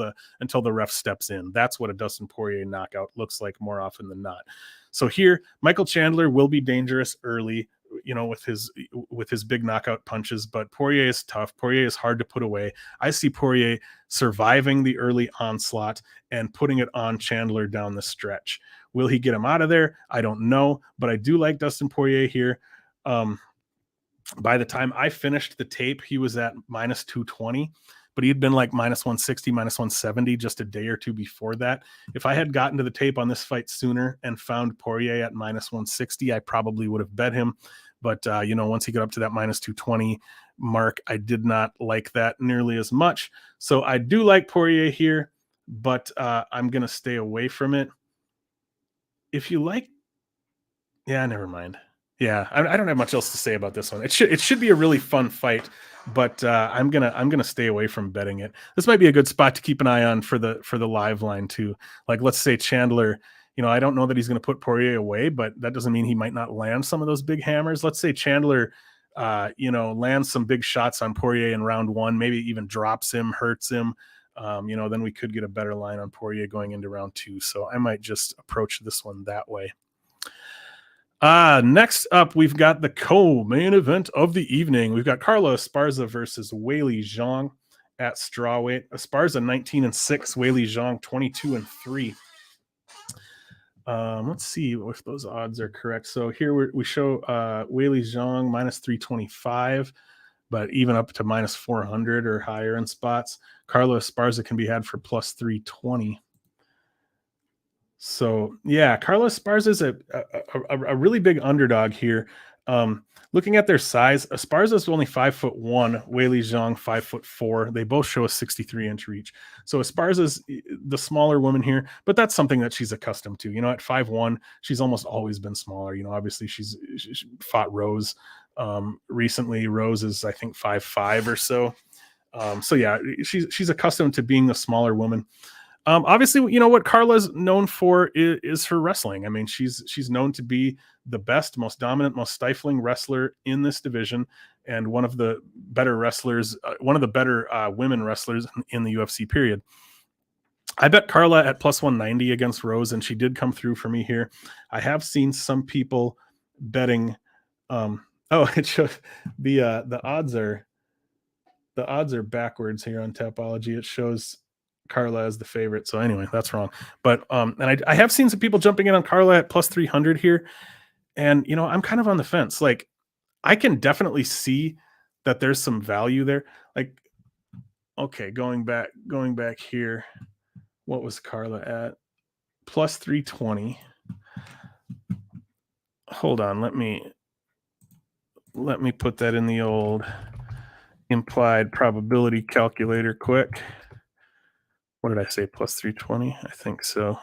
A: the ref steps in. That's what a Dustin Poirier knockout looks like more often than not. So here, Michael Chandler will be dangerous early, with his big knockout punches, but Poirier is tough. Poirier is hard to put away. I see Poirier surviving the early onslaught and putting it on Chandler down the stretch. Will he get him out of there? I don't know, but I do like Dustin Poirier here. By the time I finished the tape, he was at -220. But he had been like -160, -170 just a day or two before that. If I had gotten to the tape on this fight sooner and found Poirier at -160, I probably would have bet him. But, once he got up to that -220 mark, I did not like that nearly as much. So I do like Poirier here, but I'm going to stay away from it. If you like, yeah, never mind. Yeah, I don't have much else to say about this one. It should be a really fun fight, but I'm gonna stay away from betting it. This might be a good spot to keep an eye on for the live line too. Like, let's say Chandler, I don't know that he's gonna put Poirier away, but that doesn't mean he might not land some of those big hammers. Let's say Chandler, lands some big shots on Poirier in round one, maybe even drops him, hurts him. then we could get a better line on Poirier going into round 2. So I might just approach this one that way. Next up, we've got the co-main event of the evening. We've got Carla Esparza versus Weili Zhang at strawweight. Esparza 19-6, Weili Zhang 22-3. Let's see if those odds are correct. So here we show Weili Zhang minus 325, but even up to minus 400 or higher in spots. Carla Esparza can be had for plus 320. So yeah, Carla Esparza is a really big underdog here. Looking at their size, Esparza is only 5'1", Weili Zhang 5'4". They both show a 63-inch reach. So Esparza's the smaller woman here, but that's something that she's accustomed to. At 5'1", she's almost always been smaller. Obviously she fought Rose recently. Rose is, I think, 5'5" or so. So yeah, she's accustomed to being the smaller woman. Obviously, what Carla's known for is her wrestling. I mean, she's known to be the best, most dominant, most stifling wrestler in this division, and one of the better wrestlers, one of the better women wrestlers in the UFC period. I bet Carla at plus 190 against Rose, and she did come through for me here. I have seen some people betting. It shows the odds are backwards here on Tapology. It shows Carla as the favorite. So anyway, that's wrong. But and I have seen some people jumping in on Carla at plus 300 here. And I'm kind of on the fence. Like, I can definitely see that there's some value there. Like, okay, going back here, what was Carla at? Plus 320. Hold on, let me put that in the old implied probability calculator quick. What did I say? Plus 320? I think so.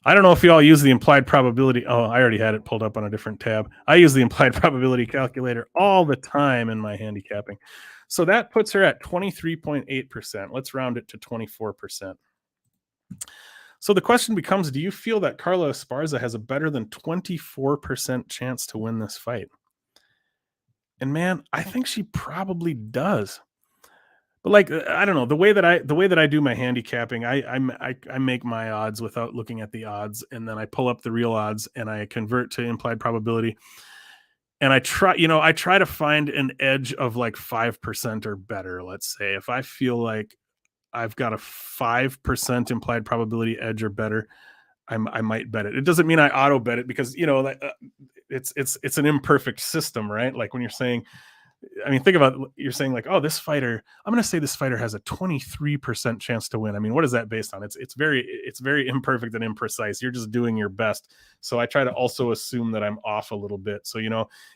A: I don't know if you all use the implied probability. Oh, I already had it pulled up on a different tab. I use the implied probability calculator all the time in my handicapping. So that puts her at 23.8%. Let's round it to 24%. So the question becomes, do you feel that Carla Esparza has a better than 24% chance to win this fight? And man, I think she probably does. But like, I don't know, the way that I do my handicapping, I make my odds without looking at the odds, and then I pull up the real odds and I convert to implied probability. And I try to find an edge of like 5% or better. Let's say if I feel like I've got a 5% implied probability edge or better, I might bet it. It doesn't mean I auto bet it, because it's an imperfect system, right? Like when you're saying, I mean, think about, you're saying like, oh, this fighter, I'm going to say this fighter has a 23% chance to win. I mean, what is that based on? It's very imperfect and imprecise. You're just doing your best. So I try to also assume that I'm off a little bit. So,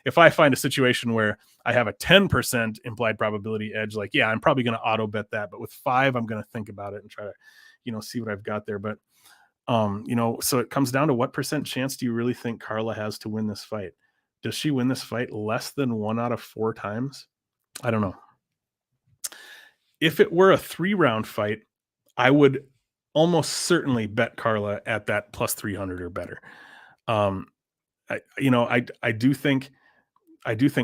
A: if I find a situation where I have a 10% implied probability edge, like, yeah, I'm probably going to auto bet that. But with 5, I'm going to think about it and try to, see what I've got there. But, so it comes down to what percent chance do you really think Carla has to win this fight? Does she win this fight less than 1 out of 4 times? I don't know. If it were a 3-round fight, I would almost certainly bet Carla at that plus 300 or better. I do think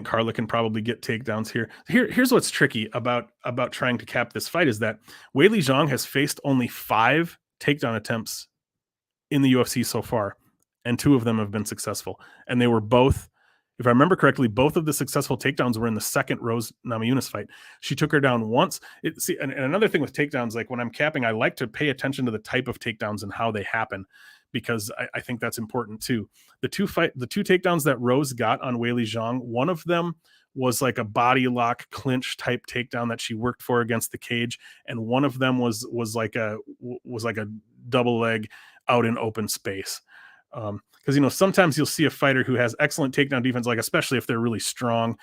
A: Carla can probably get takedowns here. Here's what's tricky about trying to cap this fight is that Weili Zhang has faced only 5 takedown attempts in the UFC so far, and 2 of them have been successful. And they were both, if I remember correctly, both of the successful takedowns were in the second Rose Namajunas fight. She took her down once. And another thing with takedowns, like when I'm capping, I like to pay attention to the type of takedowns and how they happen, because I think that's important too. The two takedowns that Rose got on Weili Zhang, one of them was like a body lock clinch type takedown that she worked for against the cage, and one of them was like a double leg out in open space. Because sometimes you'll see a fighter who has excellent takedown defense, like especially if they're really strong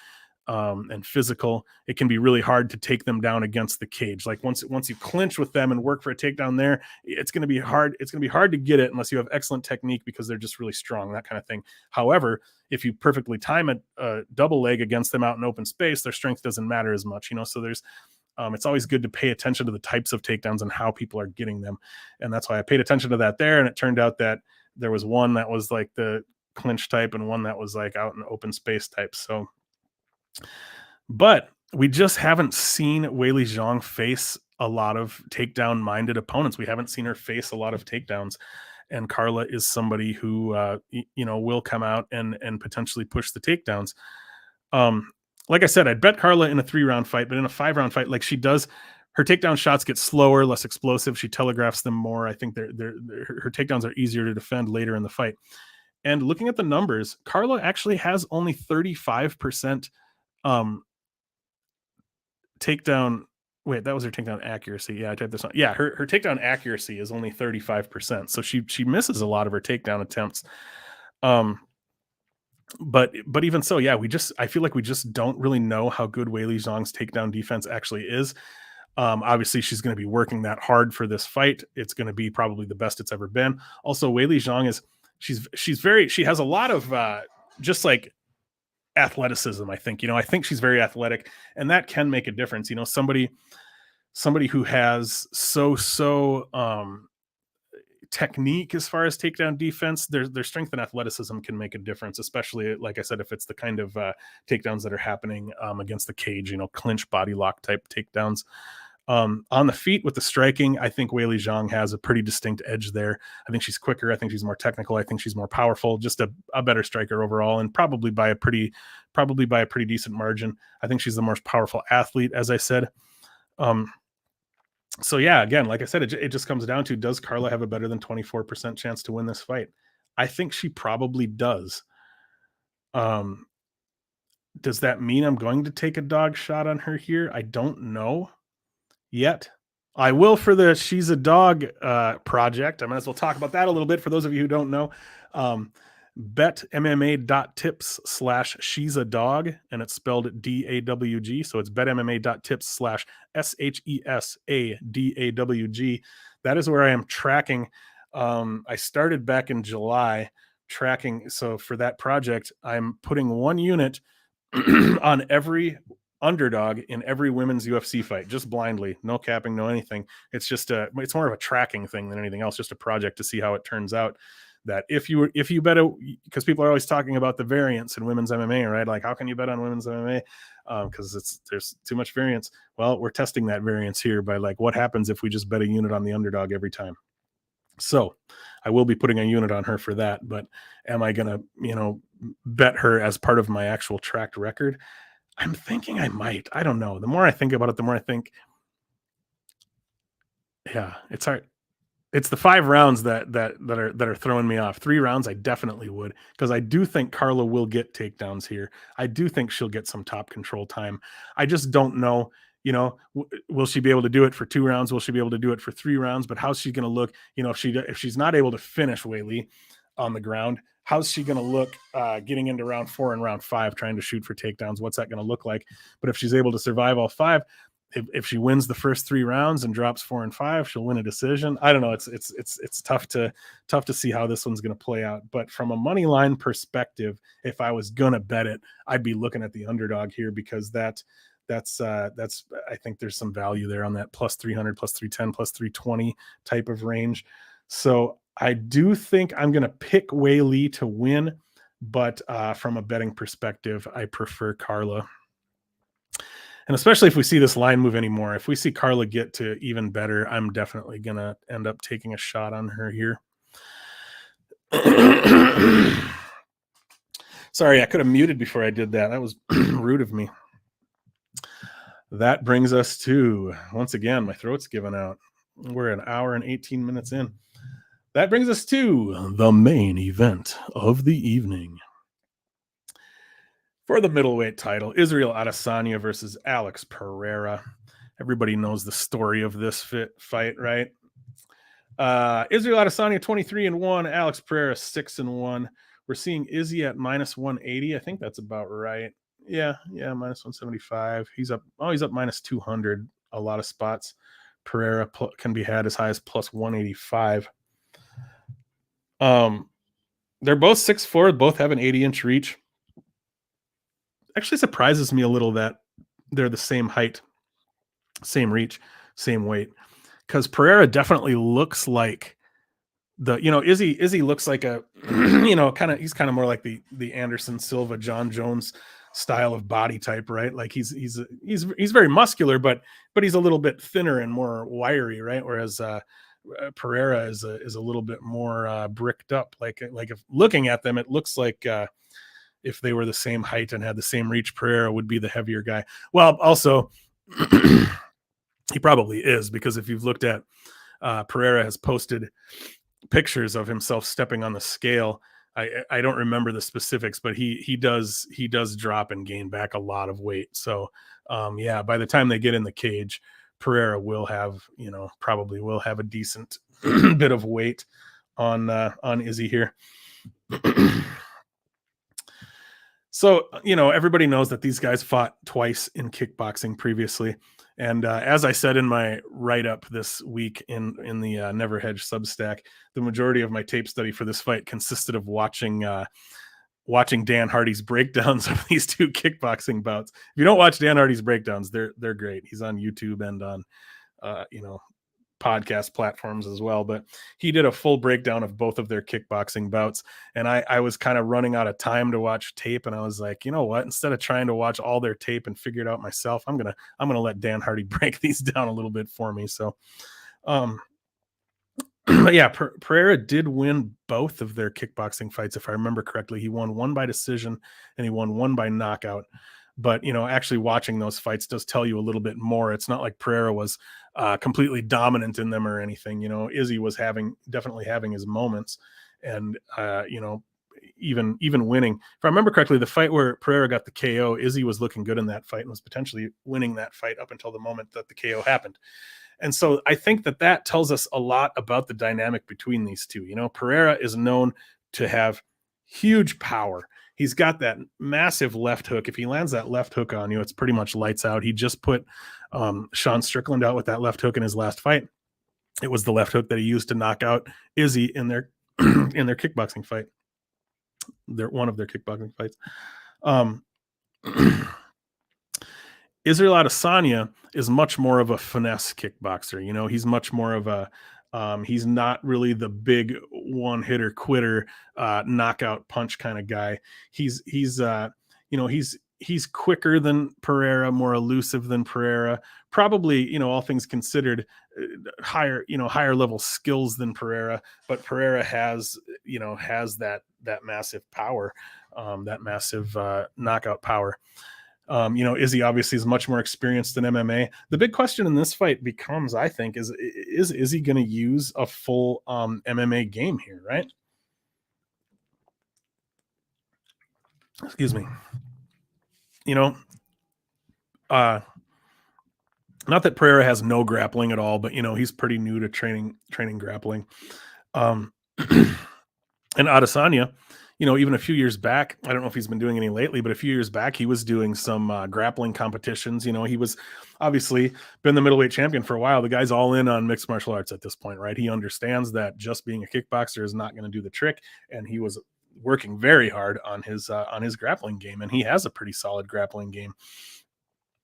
A: and physical, it can be really hard to take them down against the cage. Like once you clinch with them and work for a takedown there, it's going to be hard. It's going to be hard to get it unless you have excellent technique, because they're just really strong, that kind of thing. However, if you perfectly time a double leg against them out in open space, their strength doesn't matter as much. So there's it's always good to pay attention to the types of takedowns and how people are getting them, and that's why I paid attention to that there. And it turned out that there was one that was like the clinch type and one that was like out in open space type. So, but we just haven't seen Weili Zhang face a lot of takedown-minded opponents. We haven't seen her face a lot of takedowns, and Carla is somebody who will come out and potentially push the takedowns. Like I said, I'd bet Carla in a 3-round fight, but in a 5-round fight, like she does, her takedown shots get slower, less explosive. She telegraphs them more. I think her takedowns are easier to defend later in the fight. And looking at the numbers, Carla actually has only 35% takedown. Wait, that was her takedown accuracy. Yeah, I typed this on. Yeah, her takedown accuracy is only 35%. So she misses a lot of her takedown attempts. But even so, yeah, I feel like we just don't really know how good Weili Zhang's takedown defense actually is. Obviously, she's going to be working that hard for this fight. It's going to be probably the best it's ever been. Also, Weili Zhang she has a lot of just like athleticism. I think she's very athletic, and that can make a difference. Somebody who has technique as far as takedown defense, their strength and athleticism can make a difference, especially, like I said, if it's the kind of takedowns that are happening against the cage, clinch body lock type takedowns. On the feet with the striking, I think Weili Zhang has a pretty distinct edge there. I think she's quicker. I think she's more technical. I think she's more powerful, just a better striker overall, and probably by a pretty decent margin. I think she's the most powerful athlete, as I said. So yeah, again, like I said, it just comes down to, does Carla have a better than 24% chance to win this fight? I think she probably does. Does that mean I'm going to take a dog shot on her here? I don't know yet. I will for the She's a Dog project. I might as well talk about that a little bit for those of you who don't know. betmma.tips/she's a dog, and it's spelled DAWG. So it's betmma.tips/SHESADAWG. That is where I am tracking. I started back in July tracking. So for that project, I'm putting 1 unit on every underdog in every women's UFC fight, just blindly, no capping, no anything. It's more of a tracking thing than anything else, just a project to see how it turns out. That if you bet, because people are always talking about the variance in women's MMA, right? Like, how can you bet on women's MMA? Because there's too much variance. Well, we're testing that variance here by, like, what happens if we just bet a unit on the underdog every time. So I will be putting a unit on her for that, but am I gonna bet her as part of my actual tracked record? I'm thinking I might. I don't know. The more I think about it, the more I think, yeah, it's hard. It's the 5 rounds that are throwing me off. 3 rounds, I definitely would, because I do think Carla will get takedowns here. I do think she'll get some top control time. I just don't know. Will she be able to do it for 2 rounds? Will she be able to do it for 3 rounds? But how's she going to look? If she's not able to finish Weili on the ground, how's she going to look getting into round 4 and round 5, trying to shoot for takedowns? What's that going to look like? But if she's able to survive all 5, if she wins the first 3 rounds and drops 4 and 5, she'll win a decision. I don't know. It's tough to see how this one's going to play out. But from a money line perspective, if I was going to bet it, I'd be looking at the underdog here, because that's I think there's some value there on that plus 300, plus 310, plus 320 type of range. So I do think I'm going to pick Weili to win, but from a betting perspective, I prefer Carla. And especially if we see this line move anymore, if we see Carla get to even better, I'm definitely going to end up taking a shot on her here. Sorry, I could have muted before I did that. That was rude of me. That brings us to, once again, my throat's given out. We're an hour and 18 minutes in. That brings us to the main event of the evening. For the middleweight title, Israel Adesanya versus Alex Pereira. Everybody knows the story of this fight, right? Israel Adesanya 23-1, Alex Pereira 6-1. We're seeing Izzy at minus 180. I think that's about right. Yeah, minus 175. He's up minus 200 a lot of spots. Pereira can be had as high as plus 185. They're both 6'4", both have an 80-inch reach. Actually surprises me a little that they're the same height, same reach, same weight, because Pereira definitely looks like Izzy looks like a he's kind of more like the Anderson Silva, John Jones style of body type, right? Like he's very muscular, but he's a little bit thinner and more wiry, right? Whereas Pereira is a little bit more bricked up. Like if looking at them, it looks like if they were the same height and had the same reach, Pereira would be the heavier guy. Well, also he probably is, because if you've looked at Pereira has posted pictures of himself stepping on the scale. I don't remember the specifics, but he does drop and gain back a lot of weight. So yeah, by the time they get in the cage, Pereira will have, probably will have a decent bit of weight on Izzy here. So, everybody knows that these guys fought twice in kickboxing previously. And as I said in my write-up this week in the Never Hedge Substack, the majority of my tape study for this fight consisted of watching Dan Hardy's breakdowns of these two kickboxing bouts. If you don't watch Dan Hardy's breakdowns, they're great. He's on YouTube and on podcast platforms as well, but he did a full breakdown of both of their kickboxing bouts, and I was kind of running out of time to watch tape, and I was like, you know what, instead of trying to watch all their tape and figure it out myself, I'm gonna let Dan Hardy break these down a little bit for me. So but yeah, Pereira did win both of their kickboxing fights, if I remember correctly. He won one by decision and he won one by knockout. But, actually watching those fights does tell you a little bit more. It's not like Pereira was completely dominant in them or anything. Izzy was definitely having his moments, and, even winning. If I remember correctly, the fight where Pereira got the KO, Izzy was looking good in that fight and was potentially winning that fight up until the moment that the KO happened. And so I think that tells us a lot about the dynamic between these two. Pereira is known to have huge power. He's got that massive left hook. If he lands that left hook on you, it's pretty much lights out. He just put Sean Strickland out with that left hook in his last fight. It was the left hook that he used to knock out Izzy in their in their kickboxing fight. One of their kickboxing fights. Israel Adesanya is much more of a finesse kickboxer. He's much more of a he's not really the big one hitter quitter knockout punch kind of guy. He's quicker than Pereira, more elusive than Pereira. Probably, all things considered, higher level skills than Pereira, but Pereira has that massive power, that massive knockout power. Izzy obviously is much more experienced in MMA. The big question in this fight becomes, I think, is Izzy going to use a full MMA game here, right? Excuse me. Not that Pereira has no grappling at all, but he's pretty new to training grappling. And Adesanya, even a few years back, I don't know if he's been doing any lately, but a few years back, he was doing some grappling competitions. He was obviously been the middleweight champion for a while. The guy's all in on mixed martial arts at this point, right? He understands that just being a kickboxer is not going to do the trick. And he was working very hard on his grappling game. And he has a pretty solid grappling game.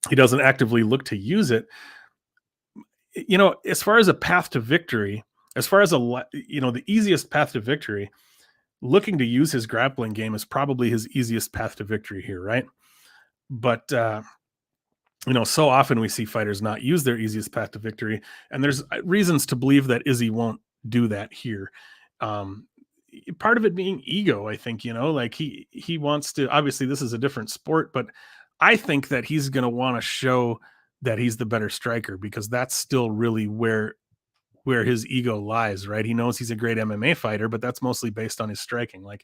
A: He doesn't actively look to use it. As far as a path to victory, as far as the easiest path to victory, looking to use his grappling game is probably his easiest path to victory here, right? But so often we see fighters not use their easiest path to victory, and there's reasons to believe that Izzy won't do that here. Part of it being ego, I think. Like he wants to. Obviously, this is a different sport, but I think that he's going to want to show that he's the better striker, because that's still really where his ego lies, right? He knows he's a great MMA fighter, but that's mostly based on his striking. Like,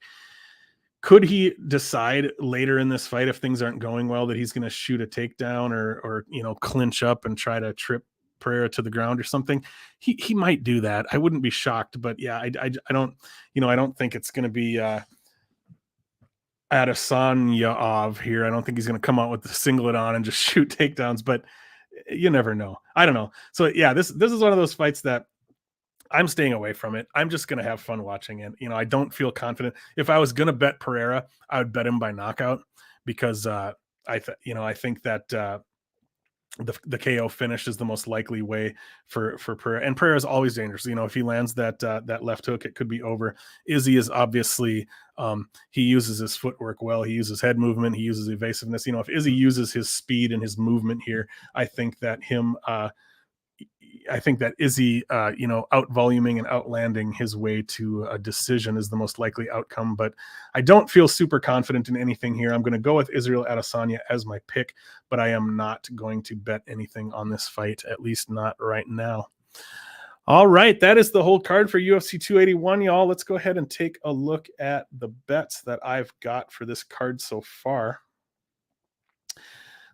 A: could he decide later in this fight, if things aren't going well, that he's going to shoot a takedown or clinch up and try to trip Pereira to the ground or something? He might do that. I wouldn't be shocked, but yeah, I don't, I don't think it's going to be Adesanya here. I don't think he's going to come out with the singlet on and just shoot takedowns, but you never know. I don't know. So yeah, this is one of those fights that I'm staying away from it. I'm just going to have fun watching it. I don't feel confident. If I was going to bet Pereira, I would bet him by knockout, because I think that the KO finish is the most likely way for Pereira. And Pereira is always dangerous. You know, if he lands that left hook, it could be over. Izzy is obviously he uses his footwork well. He uses head movement. He uses evasiveness. You know, if Izzy uses his speed and his movement here, I think that Izzy, out voluming and outlanding his way to a decision is the most likely outcome. But I don't feel super confident in anything here. I'm going to go with Israel Adesanya as my pick, but I am not going to bet anything on this fight, at least not right now. All right, that is the whole card for UFC 281, y'all. Let's go ahead and take a look at the bets that I've got for this card so far.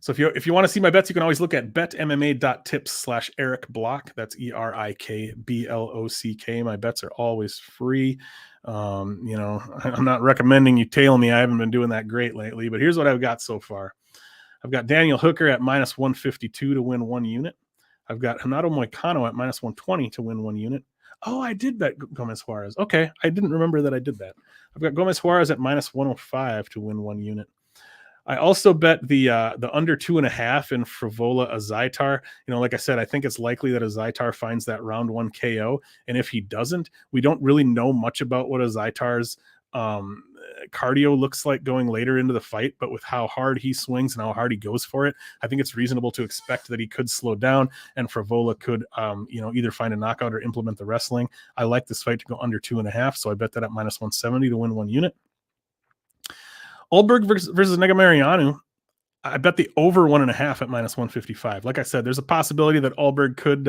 A: So if you want to see my bets, you can always look at betmma.tips/erikblock. That's ERIKBLOCK. My bets are always free. I'm not recommending you tail me. I haven't been doing that great lately, but here's what I've got so far. I've got Daniel Hooker at -152 to win 1 unit. I've got Renato Moicano at -120 to win 1 unit. Oh, I did bet Gomez-Juarez. Okay, I didn't remember that I did that. I've got Gomez-Juarez at -105 to win 1 unit. I also bet the under 2.5 in Frevola Azaitar. You know, like I said, I think it's likely that Azaitar finds that round 1 KO. And if he doesn't, we don't really know much about what Azaitar's cardio looks like going later into the fight. But with how hard he swings and how hard he goes for it, I think it's reasonable to expect that he could slow down and Frevola could, either find a knockout or implement the wrestling. I like this fight to go under 2.5. So I bet that at -170 to win 1 unit. Ulberg versus Negumereanu, I bet the over 1.5 at -155. Like I said, there's a possibility that Ulberg could,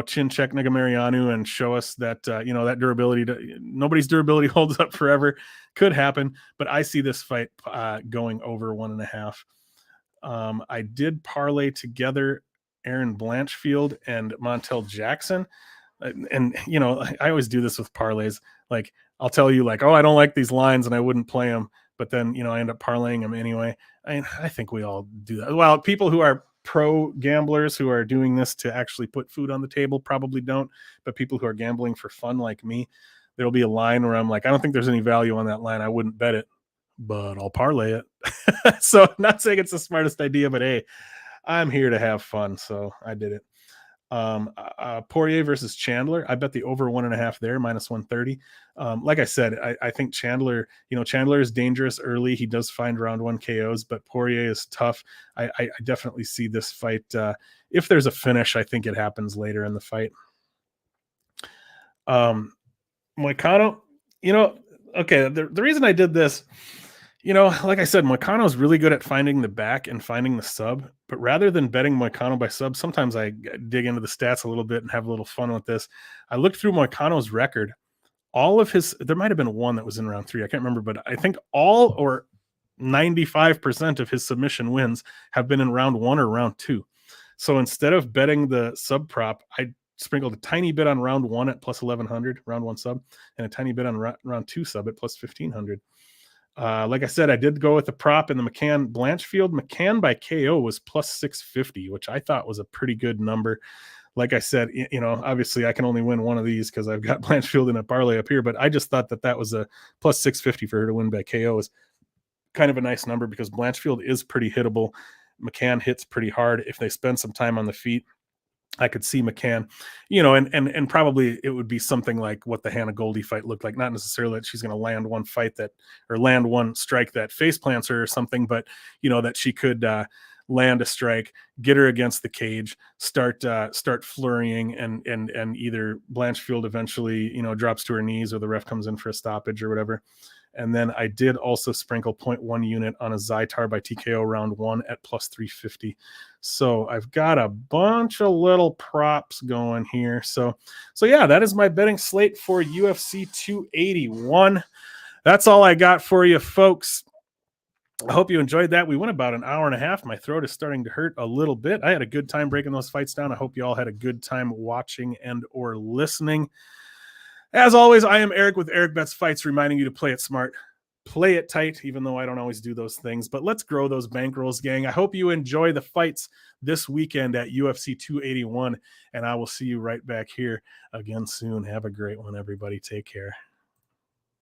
A: chin check Negumereanu and show us that, that durability, nobody's durability holds up forever. Could happen, but I see this fight going over 1.5. I did parlay together Aaron Blanchfield and Montel Jackson. And, I always do this with parlays. Like, I'll tell you, like, oh, I don't like these lines and I wouldn't play them. But then, I end up parlaying them anyway. I think we all do that. Well, people who are pro gamblers who are doing this to actually put food on the table probably don't. But people who are gambling for fun like me, there'll be a line where I'm like, I don't think there's any value on that line. I wouldn't bet it, but I'll parlay it. So I'm not saying it's the smartest idea, but hey, I'm here to have fun. So I did it. Poirier versus Chandler, I bet the over 1.5 there, -130. Like I said, I think Chandler is dangerous early. He does find round 1 KOs, but Poirier is tough. I definitely see this fight. If there's a finish, I think it happens later in the fight. Moicano, okay, the reason I did this, like I said, Moicano is really good at finding the back and finding the sub. But rather than betting Moicano by sub, sometimes I dig into the stats a little bit and have a little fun with this. I looked through Moicano's record. All of his, there might have been one that was in round 3. I can't remember, but I think all or 95% of his submission wins have been in round 1 or round 2. So instead of betting the sub prop, I sprinkled a tiny bit on round 1 at +1100, round 1 sub, and a tiny bit on round 2 sub at +1500. Like I said, I did go with the prop in the McCann Blanchfield. McCann by KO was +650, which I thought was a pretty good number. Like I said, obviously I can only win one of these because I've got Blanchfield in a parlay up here, but I just thought that was a +650 for her to win by KO is kind of a nice number because Blanchfield is pretty hittable. McCann hits pretty hard. If they spend some time on the feet, I could see McCann, and probably it would be something like what the Hannah Goldie fight looked like. Not necessarily that she's going to land one strike that face plants her or something, but that she could land a strike, get her against the cage, start flurrying, and either Blanchfield eventually drops to her knees or the ref comes in for a stoppage or whatever. And then I did also sprinkle 0.1 unit on Azaitar by TKO round 1 at +350. So I've got a bunch of little props going here. So yeah, that is my betting slate for UFC 281. That's all I got for you, folks. I hope you enjoyed that. We went about an hour and a half. My throat is starting to hurt a little bit. I had a good time breaking those fights down. I hope you all had a good time watching and or listening. As always, I am Erik with Erik Bets Fights, reminding you to play it smart, play it tight, even though I don't always do those things. But let's grow those bankrolls, gang. I hope you enjoy the fights this weekend at UFC 281, and I will see you right back here again soon. Have a great one, everybody. Take care.